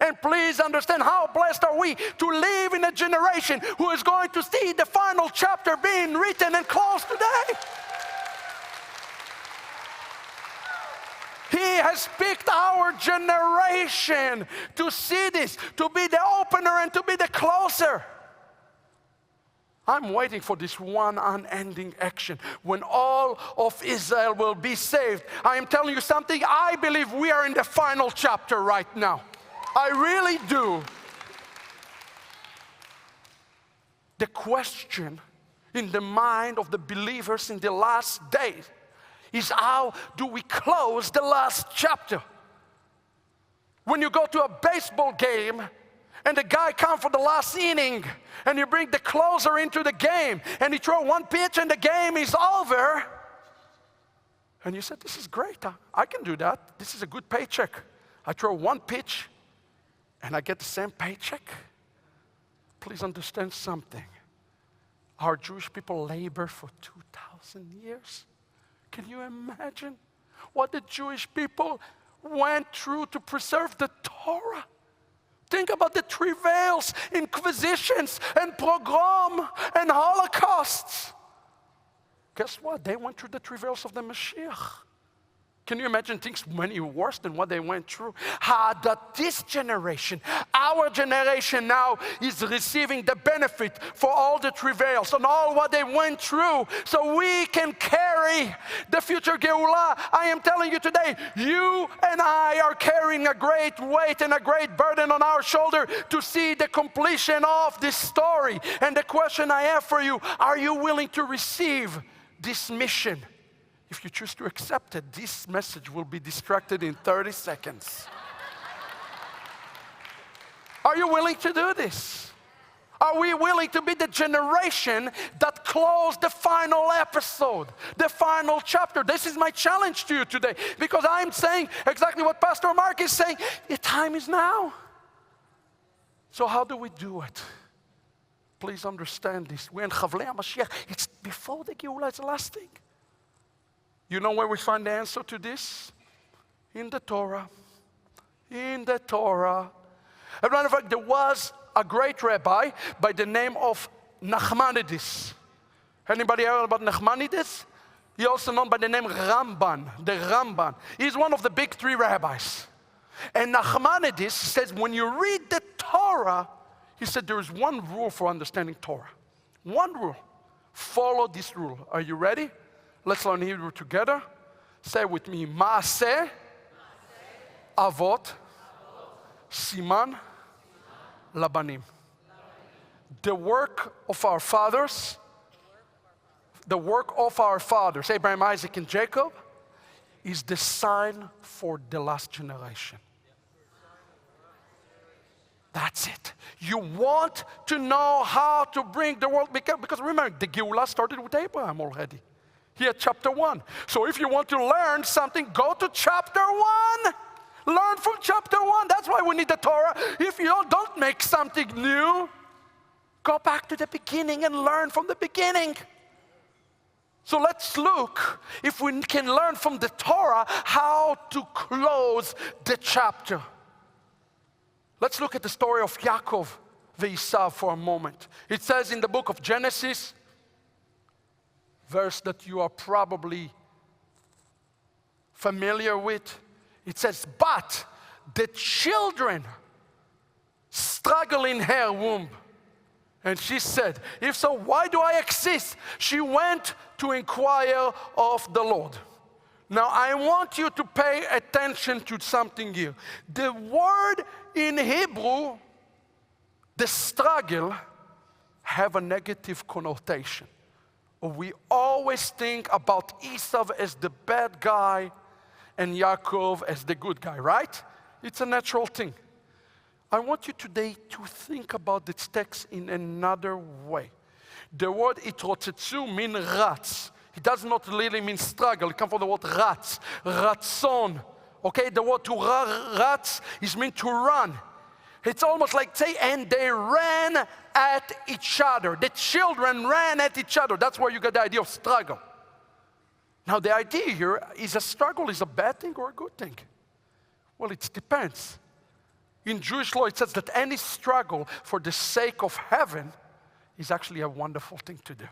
And please understand how blessed are we to live in a generation who is going to see the final chapter being written and closed today. He has picked our generation to see this, to be the opener and to be the closer. I'm waiting for this one unending action when all of Israel will be saved. I am telling you something, I believe we are in the final chapter right now. I really do. The question in the mind of the believers in the last days is, how do we close the last chapter? When you go to a baseball game and the guy comes for the last inning and you bring the closer into the game and he throws one pitch and the game is over, and you said, this is great, I can do that, this is a good paycheck. I throw one pitch and I get the same paycheck. Please understand something. Our Jewish people labor for 2,000 years. Can you imagine what the Jewish people went through to preserve the Torah? Think think about the travails, inquisitions, and pogrom, and holocausts. Guess what? They went through the travails of the Mashiach. Can you imagine things many worse than what they went through? That this generation, our generation now, is receiving the benefit for all the travails and all what they went through, so we can carry the future Geulah. I am telling you today, you and I are carrying a great weight and a great burden on our shoulder to see the completion of this story. And the question I have for you, are you willing to receive this mission? If you choose to accept it, this message will be distracted in 30 seconds. Are you willing to do this? Are we willing to be the generation that closed the final episode, the final chapter? This is my challenge to you today, because I'm saying exactly what Pastor Mark is saying. The time is now. So how do we do it? Please understand this. We're in Chaveli HaMashiach. It's before the Geulah, it's the last thing. You know where we find the answer to this? In the Torah. In the Torah. As a matter of fact, there was a great rabbi by the name of Nachmanides. Anybody heard about Nachmanides? He also known by the name Ramban, the Ramban. He's one of the big three rabbis. And Nachmanides says, when you read the Torah, he said there is one rule for understanding Torah. One rule. Follow this rule. Are you ready? Let's learn Hebrew together. Say with me, Maaseh, Avot, Siman, Labanim. The work of our fathers, Abraham, Isaac, and Jacob, is the sign for the last generation. That's it. You want to know how to bring the world, because remember, the Geulah started with Abraham already. Here, chapter 1. So if you want to learn something, go to chapter 1. Learn from chapter 1. That's why we need the Torah. If you don't make something new, go back to the beginning and learn from the beginning. So let's look if we can learn from the Torah how to close the chapter. Let's look at the story of Yaakov and Esau for a moment. It says in the book of Genesis, verse that you are probably familiar with. It says, but the children struggle in her womb. And she said, if so, why do I exist? She went to inquire of the Lord. Now, I want you to pay attention to something here. The word in Hebrew, the struggle, have a negative connotation. We always think about Esau as the bad guy and Yaakov as the good guy, right? It's a natural thing. I want you today to think about this text in another way. The word itrotetsu means rats. It does not really mean struggle. It comes from the word rats, ratson. Okay, the word to rats is meant to run. It's almost like say, and they ran at each other. The children ran at each other. That's where you get the idea of struggle. Now the idea here is a struggle is a bad thing or a good thing? Well, it depends. In Jewish law, it says that any struggle for the sake of heaven is actually a wonderful thing to do.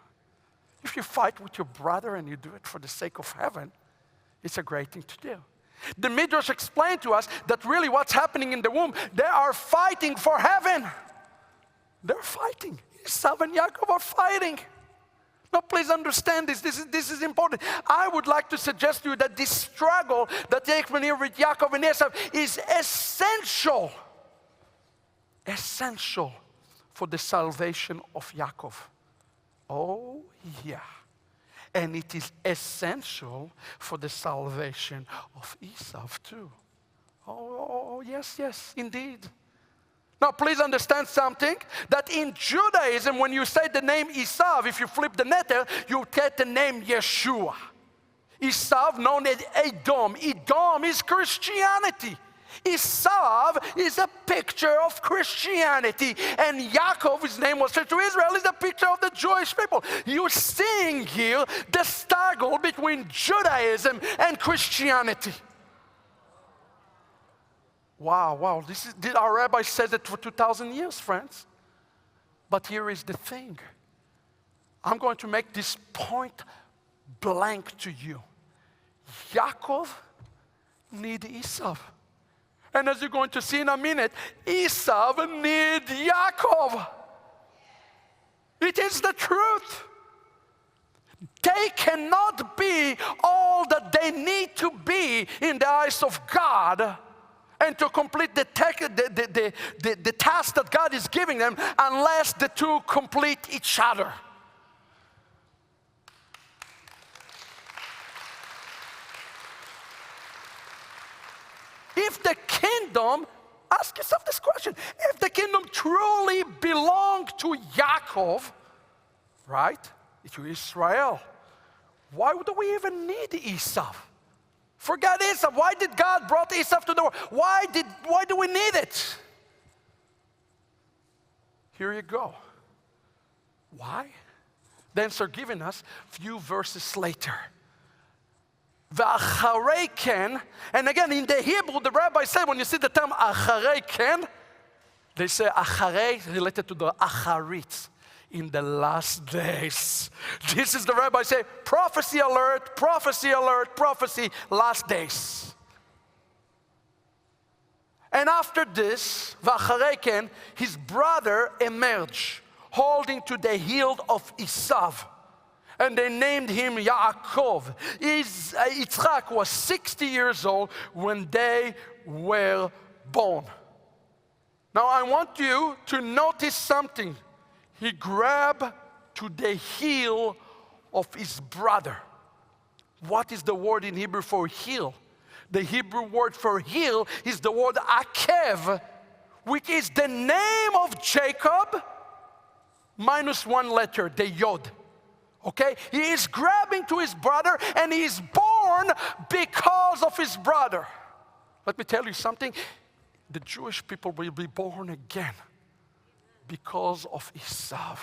If you fight with your brother and you do it for the sake of heaven, it's a great thing to do. The Midrash explained to us that really what's happening in the womb, they are fighting for heaven. They're fighting. Esau and Yaakov are fighting. Now please understand this. This is important. I would like to suggest to you that this struggle that takes place here with Yaakov and Esau is essential. Essential for the salvation of Yaakov. Oh yeah. And it is essential for the salvation of Esau too. Oh, yes, indeed. Now, please understand something, that in Judaism, when you say the name Esau, if you flip the letter, you get the name Yeshua. Esau, known as Edom. Edom is Christianity. Esau is a picture of Christianity, and Yaakov, his name was changed to Israel, is a picture of the Jewish people. You're seeing here the struggle between Judaism and Christianity. Wow. Our rabbi said it for 2,000 years, friends. But here is the thing. I'm going to make this point blank to you. Yaakov need Esau. And as you're going to see in a minute, Esau need Yaakov. It is the truth. They cannot be all that they need to be in the eyes of God and to complete the task that God is giving them unless the two complete each other. If the kingdom, ask yourself this question, if the kingdom truly belonged to Yaakov, right, to Israel, why do we even need Esau? Forget Esau. Why did God brought Esau to the world? Why do we need it? Here you go. Why? The answer given us a few verses later. V'acharei ken, and again in the Hebrew, the rabbi said when you see the term acharei ken, they say acharei related to the acharit, in the last days. This is the rabbi say, prophecy alert, prophecy alert, prophecy, last days. And after this, v'acharei ken, his brother emerged, holding to the heel of Esau. And they named him Yaakov. Yitzchak was 60 years old when they were born. Now I want you to notice something. He grabbed to the heel of his brother. What is the word in Hebrew for heel? The Hebrew word for heel is the word Akev, which is the name of Jacob minus one letter, the Yod. Okay? He is grabbing to his brother and he is born because of his brother. Let me tell you something. The Jewish people will be born again because of Esau.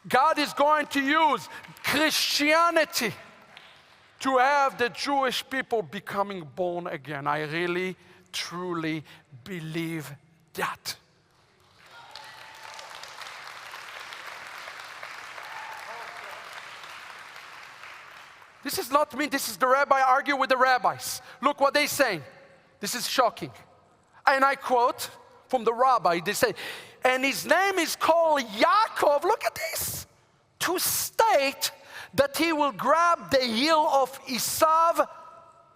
God is going to use Christianity to have the Jewish people becoming born again. I really, truly believe that. This is not me, this is the rabbi arguing with the rabbis. Look what they're saying. This is shocking. And I quote from the rabbi, they say, and his name is called Yaakov, look at this, to state that he will grab the heel of Esau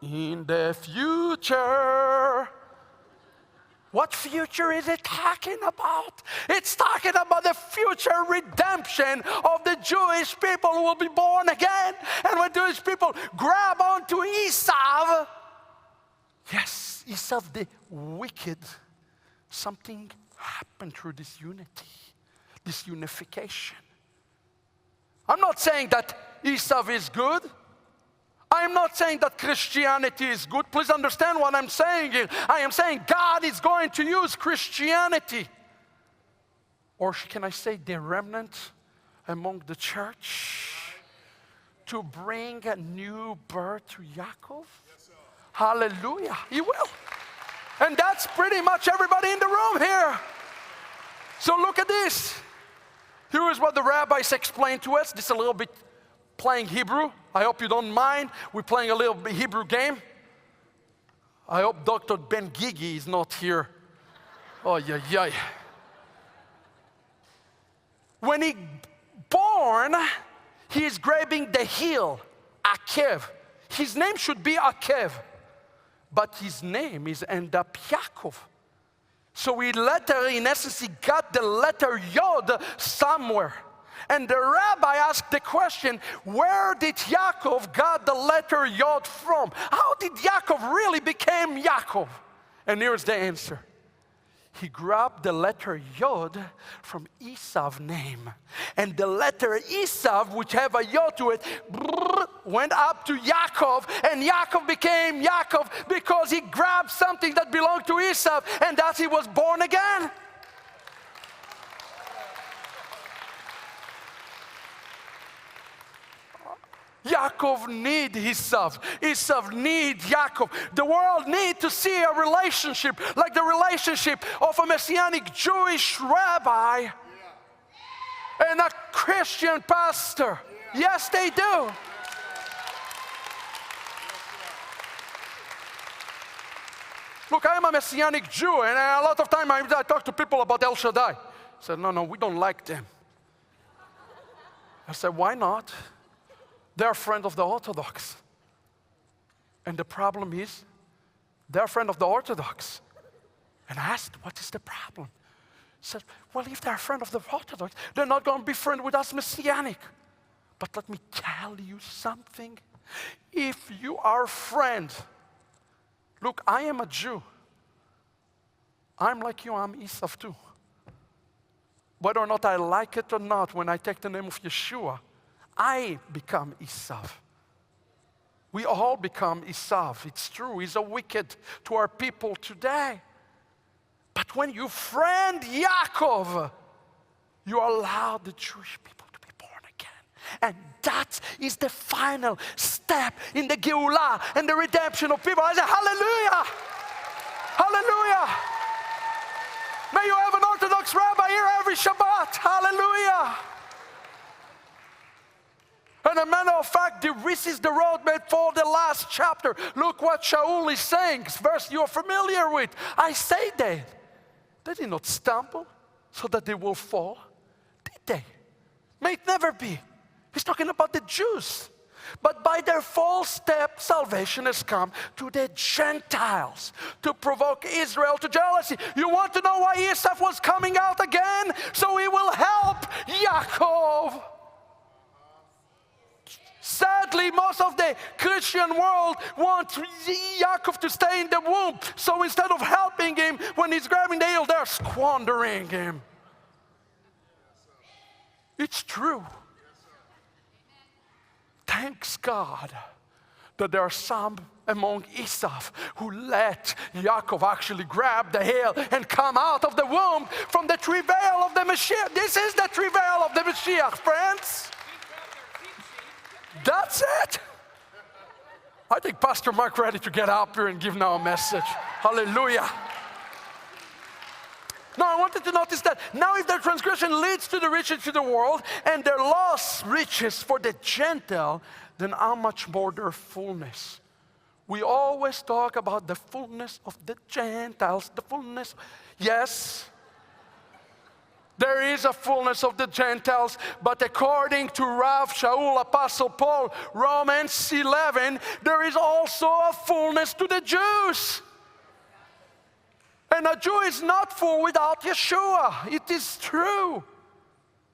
in the future. What future is it talking about? It's talking about the future redemption of the Jewish people who will be born again. And when Jewish people grab onto Esau, yes, Esau the wicked, something happened through this unity, this unification. I'm not saying that Esau is good. I am not saying that Christianity is good. Please understand what I'm saying here. I am saying God is going to use Christianity. Or can I say the remnant among the church to bring a new birth to Yaakov? Yes, hallelujah. He will. And that's pretty much everybody in the room here. So look at this. Here is what the rabbis explained to us. This is a little bit playing Hebrew. I hope you don't mind. We're playing a little Hebrew game. I hope Dr. Ben Gigi is not here. Oh, yeah. When he born, he is grabbing the heel, Akev. His name should be Akev, but his name is end up Yaakov. So in essence, he got the letter Yod somewhere. And the rabbi asked the question, where did Yaakov got the letter Yod from? How did Yaakov really become Yaakov? And here's the answer. He grabbed the letter Yod from Esau's name. And the letter Esau, which have a Yod to it, went up to Yaakov. And Yaakov became Yaakov because he grabbed something that belonged to Esau. And thus he was born again. Yaakov need Esav. Esav need Yaakov. The world need to see a relationship like the relationship of a Messianic Jewish rabbi and a Christian pastor. Yes, they do. Look, I am a Messianic Jew, and a lot of time I talk to people about El Shaddai. I said, no, we don't like them. I said, why not? They're a friend of the Orthodox. And the problem is, they're a friend of the Orthodox. And I asked, what is the problem? He said, well, if they're a friend of the Orthodox, they're not going to be friend with us Messianic. But let me tell you something. If you are a friend, look, I am a Jew. I'm like you, I'm Esav too. Whether or not I like it or not, when I take the name of Yeshua, I become Esav. We all become Esav. It's true, he's a wicked to our people today. But when you friend Yaakov, you allow the Jewish people to be born again. And that is the final step in the Geulah and the redemption of people. I say, hallelujah! Hallelujah! May you have an Orthodox rabbi here every Shabbat. Hallelujah! And a matter of fact, this is the roadmap for the last chapter. Look what Shaul is saying. Verse you're familiar with. I say they did not stumble so that they will fall. Did they? May it never be. He's talking about the Jews. But by their false step, salvation has come to the Gentiles to provoke Israel to jealousy. You want to know why Esau was coming out again? So he will help Yaakov. Sadly, most of the Christian world wants Yaakov to stay in the womb. So instead of helping him when he's grabbing the heel, they're squandering him. It's true. Thanks God that there are some among Esau who let Yaakov actually grab the heel and come out of the womb from the travail of the Mashiach. This is the travail of the Mashiach, friends. That's it. I think Pastor Mark ready to get up here and give now a message. Hallelujah. Now I wanted to notice that now if their transgression leads to the riches of the world and their loss riches for the Gentile, then how much more their fullness? We always talk about the fullness of the Gentiles, the fullness. Yes, there is a fullness of the Gentiles, but according to Rav Shaul, Apostle Paul, Romans 11, there is also a fullness to the Jews. And a Jew is not full without Yeshua. It is true.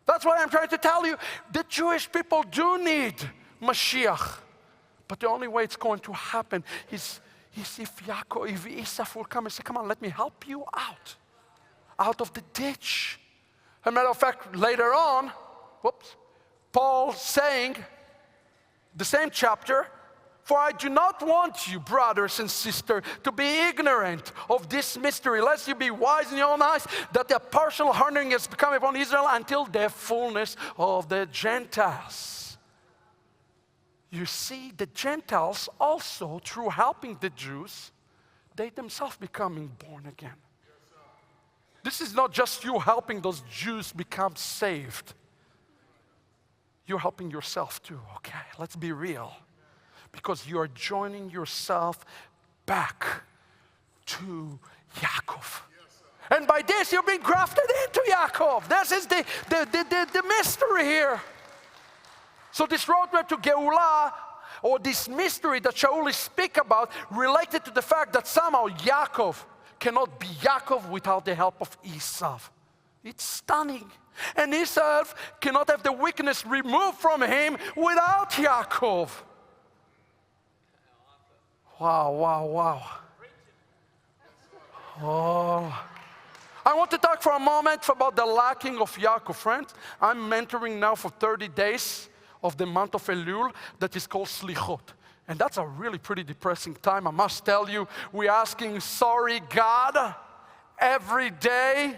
That's what I'm trying to tell you. The Jewish people do need Mashiach. But the only way it's going to happen is if Yaakov, if Esau will come and say, come on, let me help you out of the ditch. As a matter of fact, later on, Paul saying, the same chapter, for I do not want you, brothers and sisters, to be ignorant of this mystery, lest you be wise in your own eyes, that the partial hardening has become upon Israel until the fullness of the Gentiles. You see, the Gentiles also, through helping the Jews, they themselves becoming born again. This is not just you helping those Jews become saved. You're helping yourself too, okay? Let's be real. Because you are joining yourself back to Yaakov. And by this, you're being grafted into Yaakov. This is the mystery here. So this roadmap to Geulah, or this mystery that Shaul speak about, related to the fact that somehow Yaakov cannot be Yaakov without the help of Esau. It's stunning. And Esau cannot have the weakness removed from him without Yaakov. Wow, wow, wow. Oh. I want to talk for a moment about the lacking of Yaakov. Friends, I'm mentoring now for 30 days of the month of Elul that is called Slichot. And that's a really pretty depressing time. I must tell you, we're asking sorry God every day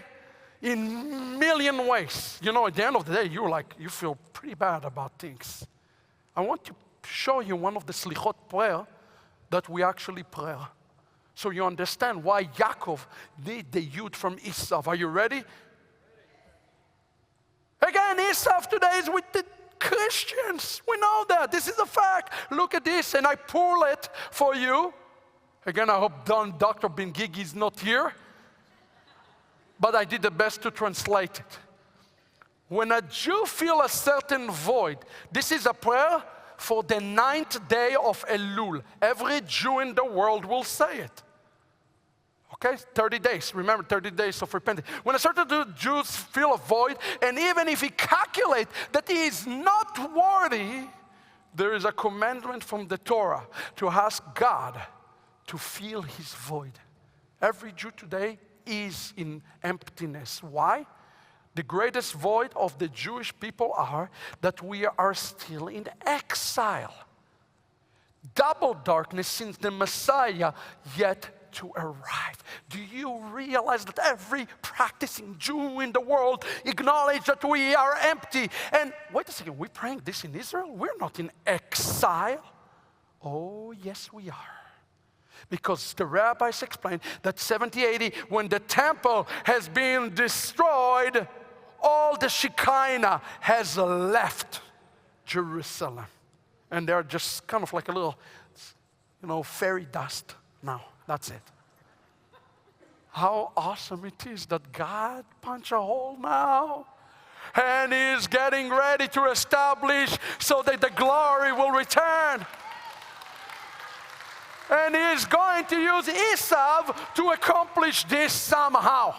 in million ways. You know, at the end of the day, you feel pretty bad about things. I want to show you one of the slichot prayer that we actually pray. So you understand why Yaakov need the youth from Esav. Are you ready? Again, Esav today is with the Christians. We know that. This is a fact. Look at this, and I pull it for you. Again, I hope Dr. Ben Gigi is not here. But I did the best to translate it. When a Jew feels a certain void, this is a prayer for the 9th day of Elul. Every Jew in the world will say it. Okay, 30 days. Remember, 30 days of repentance. When a certain Jew feel a void, and even if he calculates that he is not worthy, there is a commandment from the Torah to ask God to fill his void. Every Jew today is in emptiness. Why? The greatest void of the Jewish people are that we are still in exile. Double darkness since the Messiah yet to arrive. Do you realize that every practicing Jew in the world acknowledge that we are empty? And wait a second, we're praying this in Israel? We're not in exile. Oh, yes, we are. Because the rabbis explained that 70 AD, when the temple has been destroyed, all the Shekinah has left Jerusalem. And they're just kind of like a little, fairy dust now. That's it. How awesome it is that God punched a hole now and is getting ready to establish so that the glory will return. And he is going to use Esav to accomplish this somehow.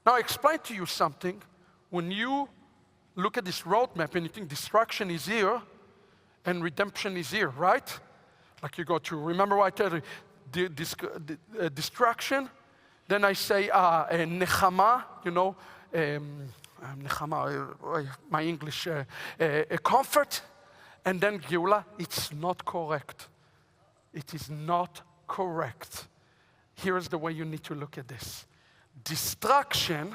Now, I explain to you something. When you look at this roadmap and you think destruction is here and redemption is here, right? Like you go to, remember what I told you, destruction. Then I say, nechama, nechama, my English, comfort. And then Geula, it's not correct. It is not correct. Here's the way you need to look at this. Destruction,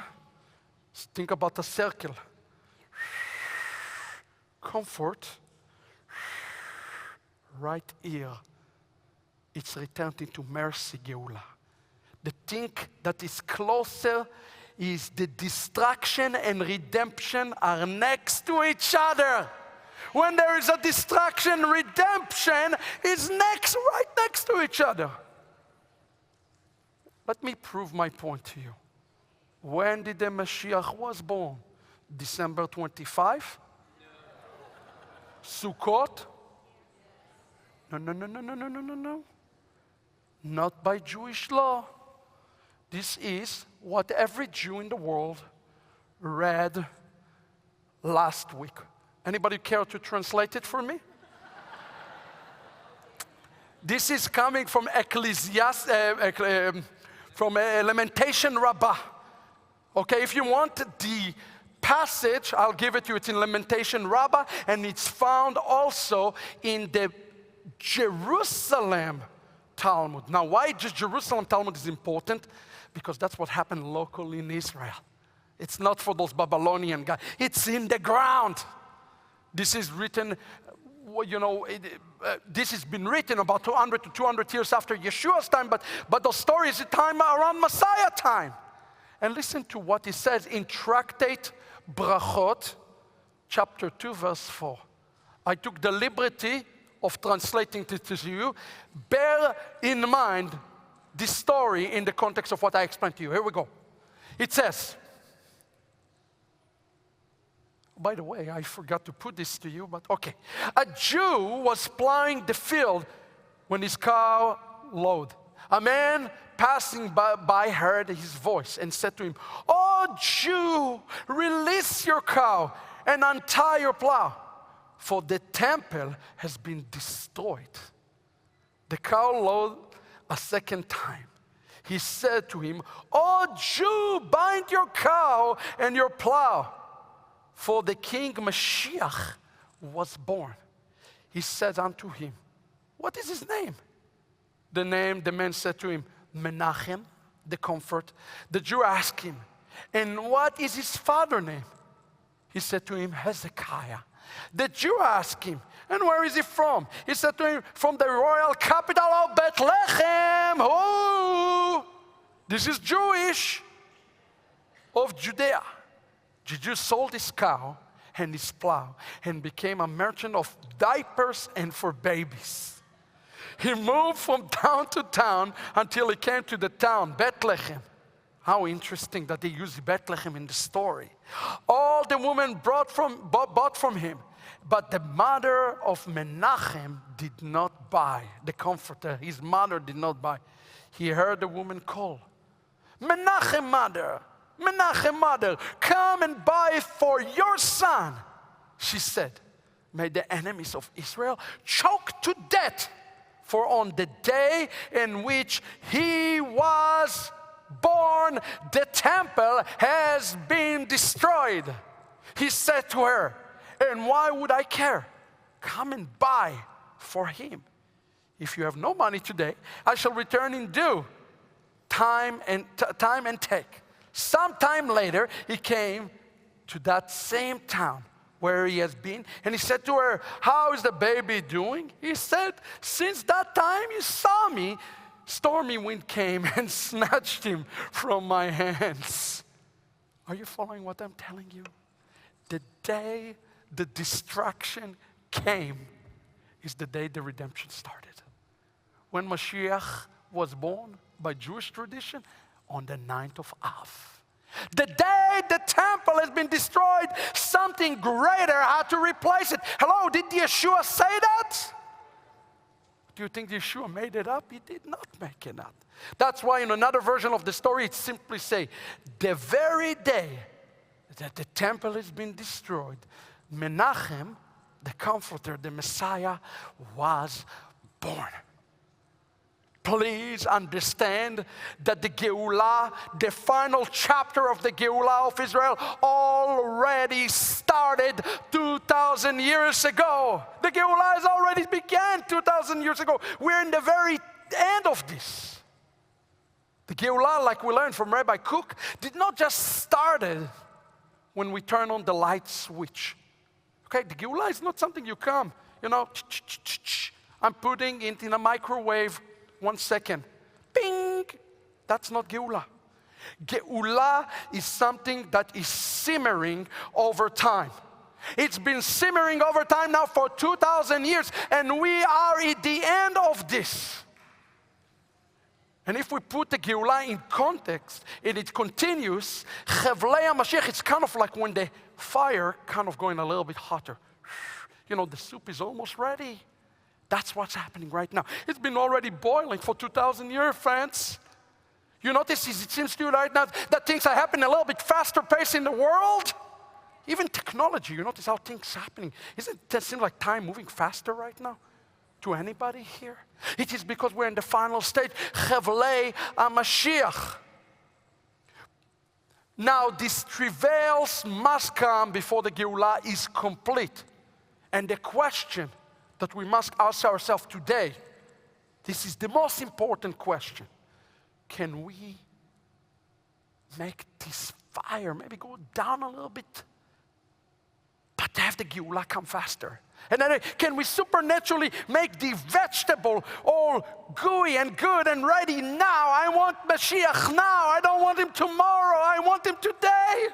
think about a circle. Comfort, right here, it's returned into mercy, Geula. The thing that is closer is the destruction and redemption are next to each other. When there is a destruction, redemption is right next to each other. Let me prove my point to you. When did the Mashiach was born? December 25? Sukkot? No. Not by Jewish law. This is what every Jew in the world read last week. Anybody care to translate it for me? This is coming from Lamentation Rabbah. Okay, if you want the passage, I'll give it to you. It's in Lamentation Rabbah, and it's found also in the Jerusalem Talmud. Now, why just Jerusalem Talmud is important? Because that's what happened locally in Israel. It's not for those Babylonian guys. It's in the ground. This is written, this has been written about 200 to 200 years after Yeshua's time, but the story is the time around Messiah time. And listen to what he says in Tractate Brachot, chapter 2, verse 4. I took the liberty of translating it to you. Bear in mind this story in the context of what I explained to you. Here we go. It says, by the way, I forgot to put this to you, but okay. A Jew was plowing the field when his cow lowed. A man passing by heard his voice and said to him, "Oh, Jew, release your cow and untie your plow, for the temple has been destroyed." The cow lowed a second time. He said to him, "Oh, Jew, bind your cow and your plow, for the king Mashiach was born." He said unto him, "What is his name?" The man said to him, "Menachem," the comfort. The Jew asked him, "And what is his father's name?" He said to him, "Hezekiah." The Jew asked him, and where is he from? He said to him, from the royal capital of Bethlehem. Oh, this is Jewish, of Judea. The Jew sold his cow and his plow and became a merchant of diapers and for babies. He moved from town to town until he came to the town, Bethlehem. How interesting that they use Bethlehem in the story. All the women bought from him, but the mother of Menachem did not buy. The comforter, his mother did not buy. He heard the woman call, Menachem mother, Menachem mother, come and buy for your son. She said, may the enemies of Israel choke to death, for on the day in which he was born, the temple has been destroyed. He said to her, and why would I care? Come and buy for him. If you have no money today, I shall return in due time and take. Sometime later, he came to that same town where he has been, and he said to her, how is the baby doing? He said, since that time you saw me, stormy wind came and snatched him from my hands. Are you following what I'm telling you? The day the destruction came is the day the redemption started. When Mashiach was born by Jewish tradition, on the 9th of Av. The day the temple has been destroyed, something greater had to replace it. Hello, did Yeshua say that? Do you think Yeshua made it up? He did not make it up. That's why in another version of the story, it simply says, the very day that the temple has been destroyed, Menachem, the comforter, the Messiah, was born. Please understand that the Geulah, the final chapter of the Geulah of Israel, already started 2,000 years ago. The Geulah has already began 2,000 years ago. We're in the very end of this. The Geulah, like we learned from Rabbi Cook, did not just started when we turn on the light switch. Okay, the Geulah is not something you come, I'm putting it in a microwave. 1 second. Bing! That's not Geulah. Geulah is something that is simmering over time. It's been simmering over time now for 2,000 years, and we are at the end of this. And if we put the Geulah in context, and it continues, Chaveli HaMashiach, it's kind of like when the fire kind of going a little bit hotter. The soup is almost ready. That's what's happening right now. It's been already boiling for 2,000 years, friends. You notice it seems to you right now that things are happening a little bit faster pace in the world. Even technology, you notice how things are happening. It seem like time moving faster right now? To anybody here? It is because we're in the final stage, Chaveli HaMashiach. Now, these travails must come before the Geulah is complete. And the question that we must ask ourselves today, this is the most important question. Can we make this fire maybe go down a little bit, but have the Geulah come faster? And then can we supernaturally make the vegetable all gooey and good and ready now? I want Mashiach now. I don't want him tomorrow. I want him today.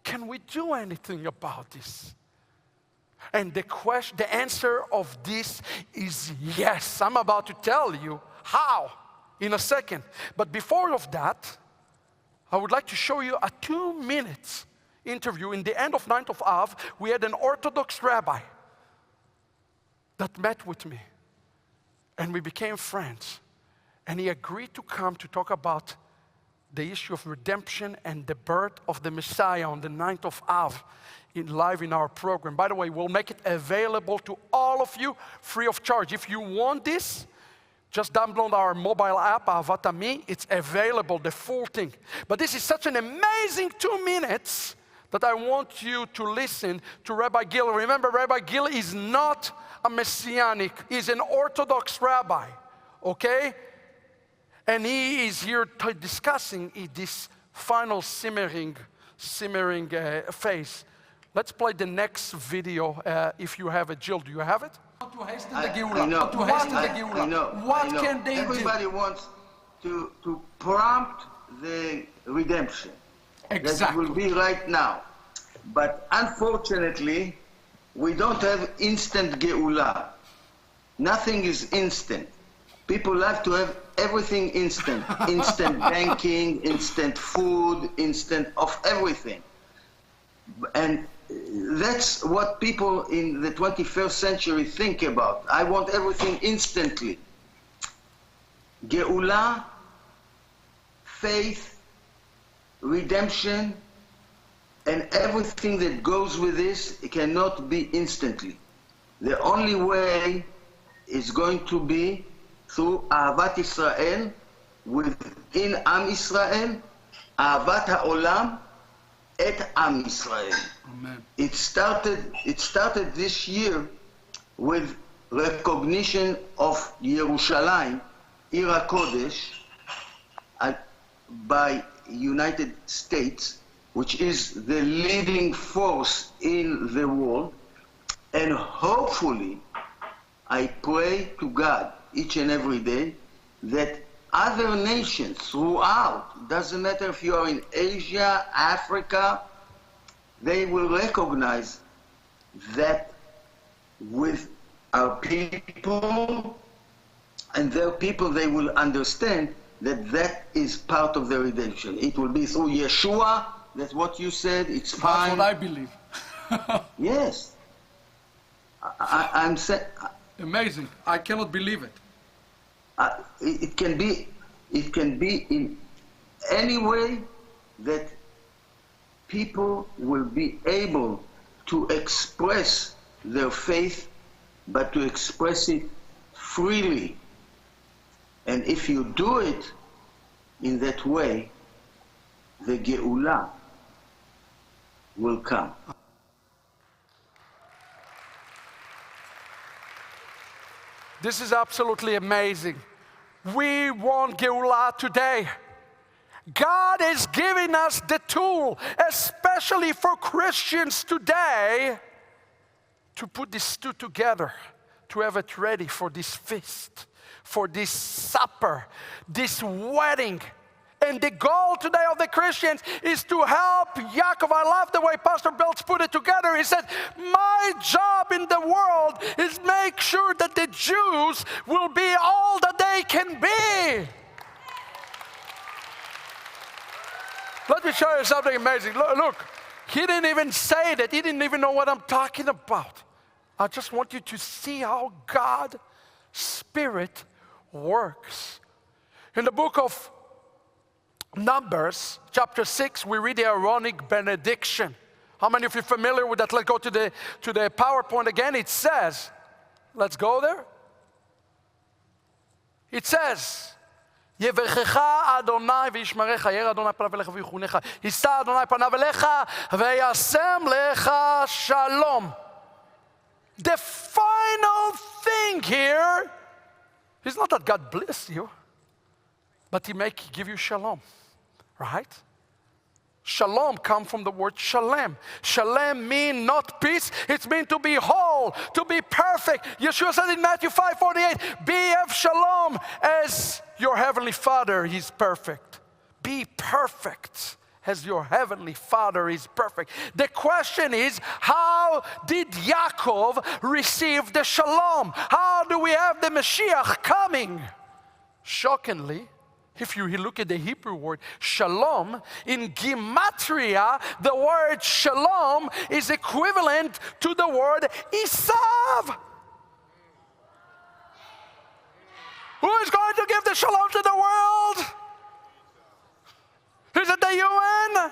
Can we do anything about this? And the answer of this is yes. I'm about to tell you how in a second. But before of that, I would like to show you a 2-minute interview. In the end of 9th of Av, we had an Orthodox rabbi that met with me. And we became friends. And he agreed to come to talk about the issue of redemption and the birth of the Messiah on the 9th of Av live in our program. By the way, we'll make it available to all of you free of charge. If you want this, just download our mobile app, Ahavat Ammi. It's available, the full thing. But this is such an amazing 2 minutes that I want you to listen to Rabbi Gil. Remember, Rabbi Gil is not a Messianic. He's an Orthodox rabbi, okay? And he is here discussing this final simmering phase Let's play the next video if you have it. Jill, do you have it? To hasten the I know. I know. What can they Everybody wants to prompt the redemption. Exactly. That will be right now. But unfortunately, we don't have instant Geula. Nothing is instant. People like to have everything instant. Instant banking, instant food, instant of everything. And that's what people in the 21st century think about. I want everything instantly. Geula, faith, redemption, and everything that goes with this, it cannot be instantly. The only way is going to be through Ahavat Israel, within Am Israel, Ahavat HaOlam, et Am Israel. Amen. It started this year with recognition of Yerushalayim, Ir HaKodesh, by United States, which is the leading force in the world. And hopefully, I pray to God each and every day that other nations throughout, doesn't matter if you are in Asia, Africa, they will recognize that with our people and their people, they will understand that that is part of the redemption. It will be through Yeshua. That's what you said. It's fine. That's what I believe. Yes. I'm saying. Amazing. I cannot believe it. It can be in any way that people will be able to express their faith, but to express it freely. And if you do it in that way, the Geula will come. This is absolutely amazing. We want Geula today. God is giving us the tool, especially for Christians today, to put these two together, to have it ready for this feast, for this supper, this wedding. And the goal today of the Christians is to help Yaakov. I love the way Pastor Belts put it together. He said, my job in the world is make sure that the Jews will be all that they can be. Let me show you something amazing. Look, he didn't even say that. He didn't even know what I'm talking about. I just want you to see how God's Spirit works. In the book of Numbers, chapter 6, we read the Aaronic benediction. How many of you are familiar with that? Let's go to the PowerPoint again. It says, let's go there. It says, יברכך אדוני וישמרך, יאר אדוני פניו אליך ויחונך, יישא אדוני פניו אליך וישם לך shalom. The final thing here is not that God bless you, but He give you shalom, right? Shalom comes from the word shalem. Shalem means not peace, it means to be whole, to be perfect. Yeshua said in Matthew 5:48, be of shalom as your heavenly Father is perfect. Be perfect as your heavenly Father is perfect. The question is, how did Yaakov receive the shalom? How do we have the Mashiach coming? Shockingly, if you look at the Hebrew word shalom, in Gematria, the word shalom is equivalent to the word Isav. Who is going to give the shalom to the world? Is it the UN?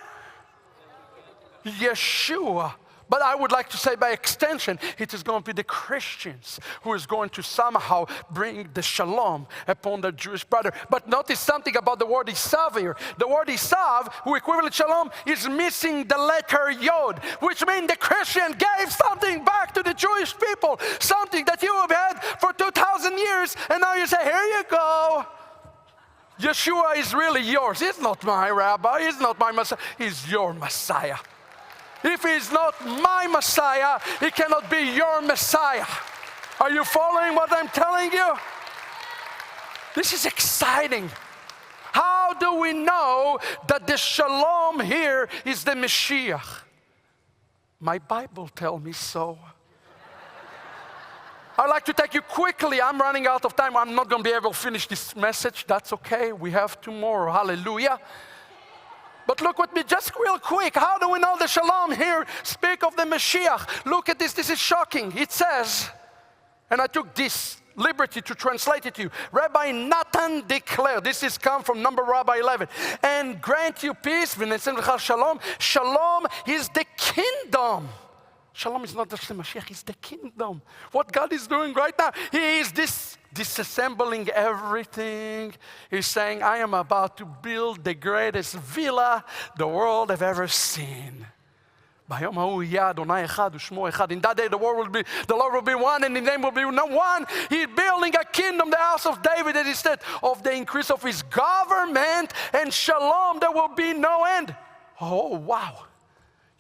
Yeshua. But I would like to say by extension, it is going to be the Christians who is going to somehow bring the shalom upon their Jewish brother. But notice something about the word Isav here. The word Isav, who equivalent shalom, is missing the letter Yod, which means the Christian gave something back to the Jewish people, something that you have had for 2,000 years, and now you say, here you go. Yeshua is really yours. He's not my rabbi. He's not my Messiah. He's your Messiah. If he's not my Messiah, he cannot be your Messiah. Are you following what I'm telling you? This is exciting. How do we know that the shalom here is the Mashiach? My Bible tells me so. I'd like to take you quickly. I'm running out of time. I'm not going to be able to finish this message. That's okay. We have tomorrow. Hallelujah. But look with me just real quick. How do we know the shalom here speak of the Mashiach? Look at this. This is shocking. It says, and I took this liberty to translate it to you. Rabbi Natan declared, this is come from number Rabbi 11, and grant you peace, shalom. Shalom is the kingdom. Shalom is not just the Mashiach, it's the kingdom. What God is doing right now, He is disassembling everything. He's saying, I am about to build the greatest villa the world have ever seen. In that day, the Lord will be one, and His name will be no one. He's building a kingdom, the house of David, that He said, of the increase of His government and shalom, there will be no end. Oh, wow.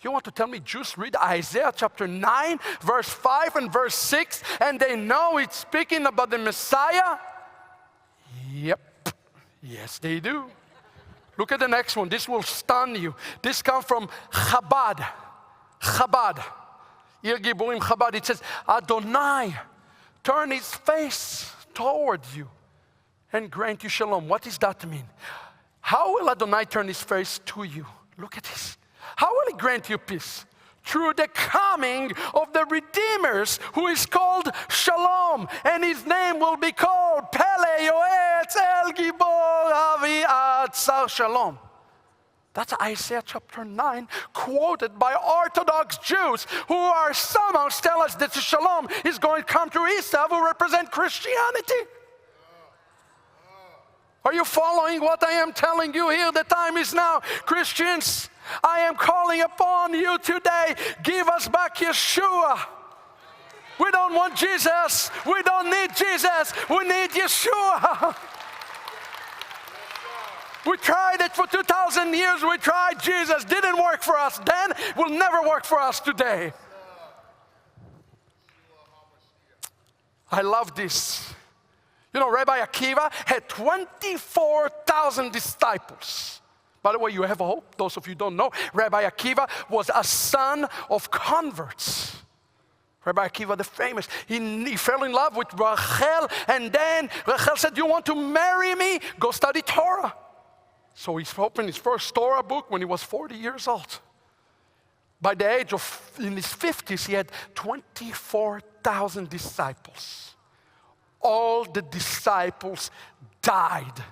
You want to tell me Jews read Isaiah chapter 9, verse 5 and verse 6, and they know it's speaking about the Messiah? Yep. Yes, they do. Look at the next one. This will stun you. This comes from Chabad. Chabad. Ir Giburim Chabad. It says, Adonai, turn His face toward you and grant you shalom. What does that mean? How will Adonai turn His face to you? Look at this. How will He grant you peace? Through the coming of the Redeemers, who is called Shalom, and His name will be called Pele Yoetz El Gibor Avi Atzar Shalom. That's Isaiah chapter 9, quoted by Orthodox Jews who are somehow tell us that the Shalom is going to come through Esau, who represent Christianity. Are you following what I am telling you here? The time is now. Christians, I am calling upon you today. Give us back Yeshua. We don't want Jesus. We don't need Jesus. We need Yeshua. We tried it for 2,000 years. We tried Jesus. Didn't work for us then. Will never work for us today. I love this. You know, Rabbi Akiva had 24,000 disciples. By the way, you have a hope. Those of you who don't know, Rabbi Akiva was a son of converts. Rabbi Akiva the famous, he fell in love with Rachel, and then Rachel said, you want to marry me? Go study Torah. So he opened his first Torah book when he was 40 years old. By the age of, in his 50s, he had 24,000 disciples. All the disciples died.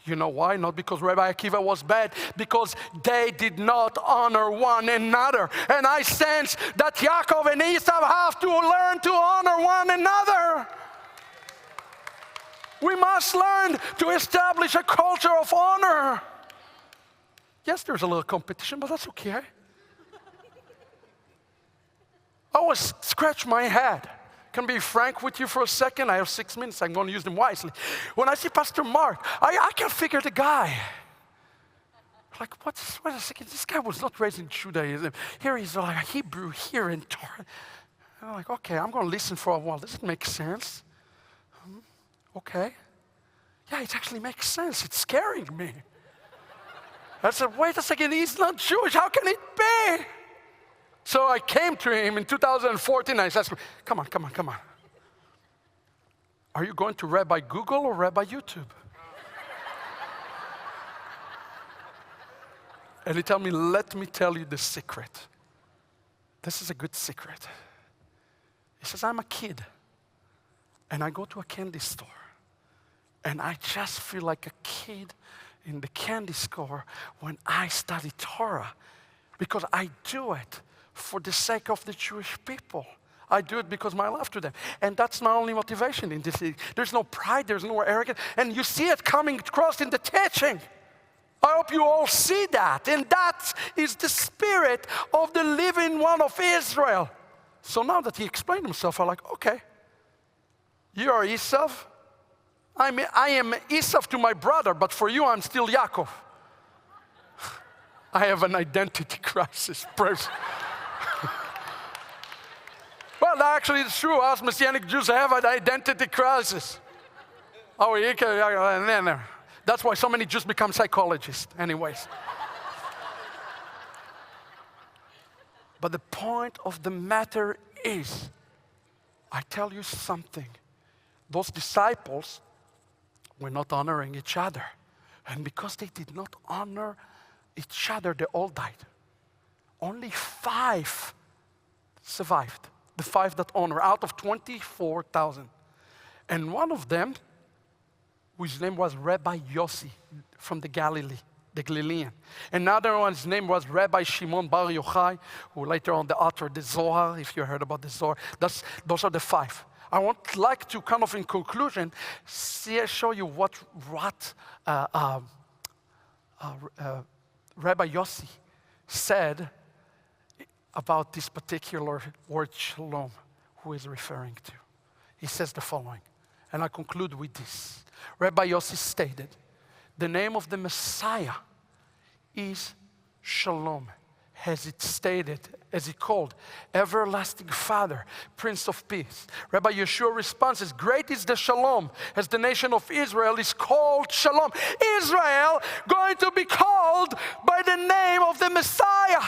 You know why? Not because Rabbi Akiva was bad, because they did not honor one another. And I sense that Yaakov and Esau have to learn to honor one another. We must learn to establish a culture of honor. Yes, there's a little competition, but that's okay. I always scratch my head. Can be frank with you for a second? I have 6 minutes. I'm going to use them wisely. When I see Pastor Mark, I can't figure the guy. Like, wait a second. This guy was not raised in Judaism. Here he's like a Hebrew, here in Torah. I'm like, okay, I'm going to listen for a while. Does it make sense? Okay. Yeah, it actually makes sense. It's scaring me. I said, wait a second. He's not Jewish. How can it be? So I came to him in 2014, and I said, come on. Are you going to Rabbi Google or Rabbi YouTube? And he told me, let me tell you the secret. This is a good secret. He says, I'm a kid, and I go to a candy store, and I just feel like a kid in the candy store when I study Torah, because I do it for the sake of the Jewish people. I do it because of my love to them. And that's my only motivation in this. There's no pride, there's no arrogance. And you see it coming across in the teaching. I hope you all see that. And that is the spirit of the living one of Israel. So now that he explained himself, I'm like, okay, you are Esau. I am Esau to my brother, but for you, I'm still Yaakov. I have an identity crisis. Praise. Well, actually, it's true. Us Messianic Jews have an identity crisis. Oh, you can, and then that's why so many Jews become psychologists, anyways. But the point of the matter is, I tell you something. Those disciples were not honoring each other. And because they did not honor each other, they all died. Only 5 survived. The 5 that honor, out of 24,000. And one of them, whose name was Rabbi Yossi from the Galilee, the Galilean. Another one's name was Rabbi Shimon Bar Yochai, who later on authored the Zohar, if you heard about the Zohar. Those are the 5. I would like to kind of in conclusion, show you what Rabbi Yossi said about this particular word shalom, who is referring to. He says the following, and I conclude with this. Rabbi Yossi stated, the name of the Messiah is Shalom, as it stated, as he called, Everlasting Father, Prince of Peace. Rabbi Yeshua responds, great is the Shalom, as the nation of Israel is called Shalom. Israel going to be called by the name of the Messiah.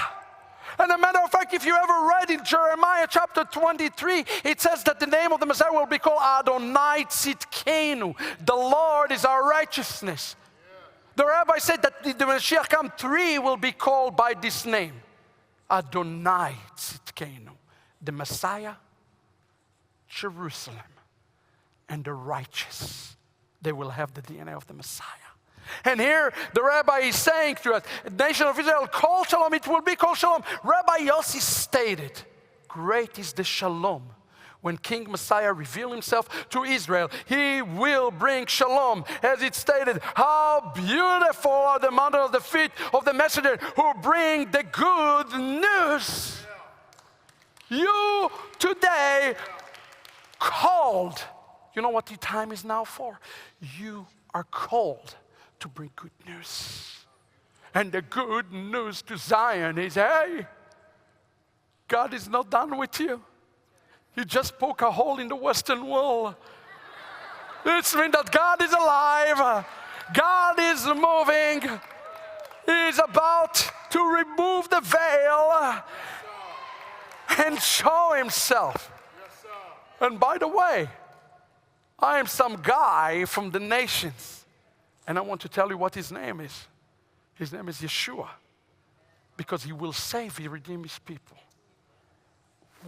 And a matter of fact, if you ever read in Jeremiah chapter 23, it says that the name of the Messiah will be called Adonai Tzidkenu. The Lord is our righteousness. The rabbi said that the Mashiach come 3 will be called by this name. Adonai Tzidkenu. The Messiah, Jerusalem, and the righteous. They will have the DNA of the Messiah. And here the rabbi is saying to us, the nation of Israel, call shalom, it will be called shalom. Rabbi Yossi stated, great is the shalom. When King Messiah revealed himself to Israel, he will bring shalom. As it stated, how beautiful are the mountains of the feet of the messenger who bring the good news. You today called. You know what the time is now for? You are called to bring good news. And the good news to Zion is, hey, God is not done with you. He just poke a hole in the Western wall. It means that God is alive. God is moving. He is about to remove the veil and show himself. And by the way, I am some guy from the nations. And I want to tell you what his name is. His name is Yeshua. Because he will save, he redeem his people.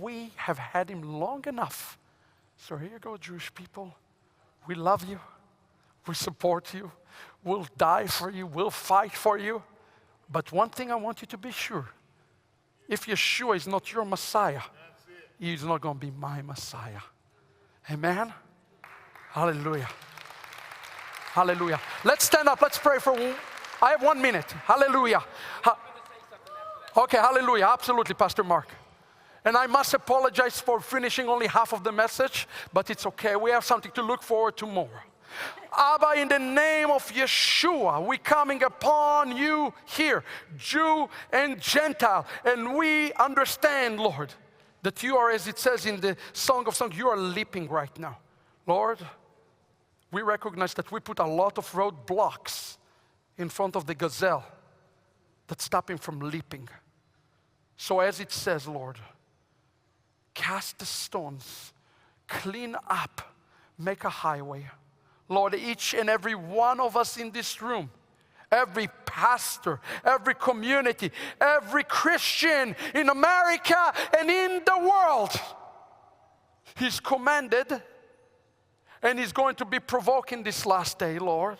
We have had him long enough. So here you go, Jewish people. We love you. We support you. We'll die for you. We'll fight for you. But one thing I want you to be sure. If Yeshua is not your Messiah, he's not going to be my Messiah. Amen? Hallelujah. Hallelujah. Let's stand up. Let's pray for. I have 1 minute. Hallelujah. Okay, hallelujah. Absolutely, Pastor Mark. And I must apologize for finishing only half of the message, but it's okay. We have something to look forward to more. Abba, in the name of Yeshua, we're coming upon you here, Jew and Gentile. And we understand, Lord, that you are, as it says in the Song of Songs, you are leaping right now. Lord, we recognize that we put a lot of roadblocks in front of the Gazelle that stop him from leaping. So as it says, Lord, cast the stones, clean up, make a highway. Lord, each and every one of us in this room, every pastor, every community, every Christian in America and in the world, he's commanded and he's going to be provoking this last day, Lord,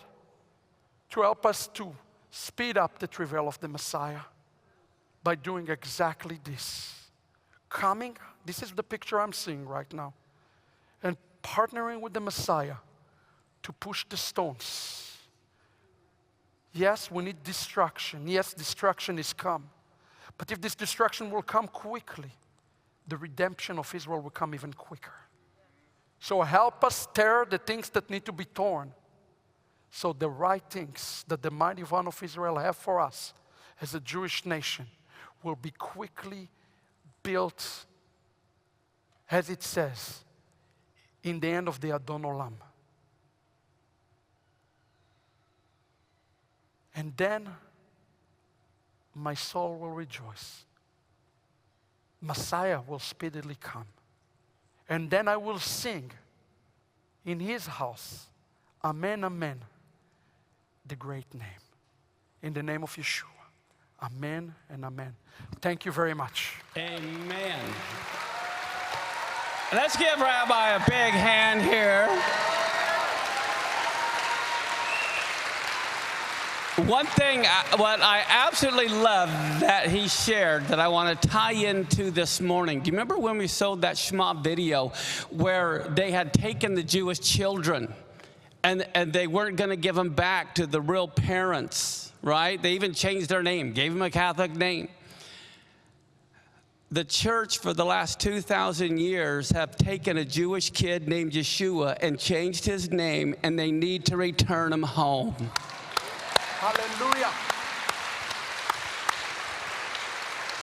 to help us to speed up the travail of the Messiah by doing exactly this. Coming, this is the picture I'm seeing right now, and partnering with the Messiah to push the stones. Yes, we need destruction. Yes, destruction is come. But if this destruction will come quickly, the redemption of Israel will come even quicker. So help us tear the things that need to be torn, so the right things that the mighty one of Israel have for us as a Jewish nation will be quickly built, as it says, in the end of the Adon Olam. And then my soul will rejoice. Messiah will speedily come. And then I will sing in his house, Amen, Amen, the great name. In the name of Yeshua. Amen and amen. Thank you very much. Amen. Let's give Rabbi a big hand here. One thing, what I absolutely love that he shared that I want to tie into this morning. Do you remember when we showed that Shema video where they had taken the Jewish children and they weren't going to give them back to the real parents, right? They even changed their name, gave them a Catholic name. The church for the last 2,000 years have taken a Jewish kid named Yeshua and changed his name, and they need to return him home. Hallelujah.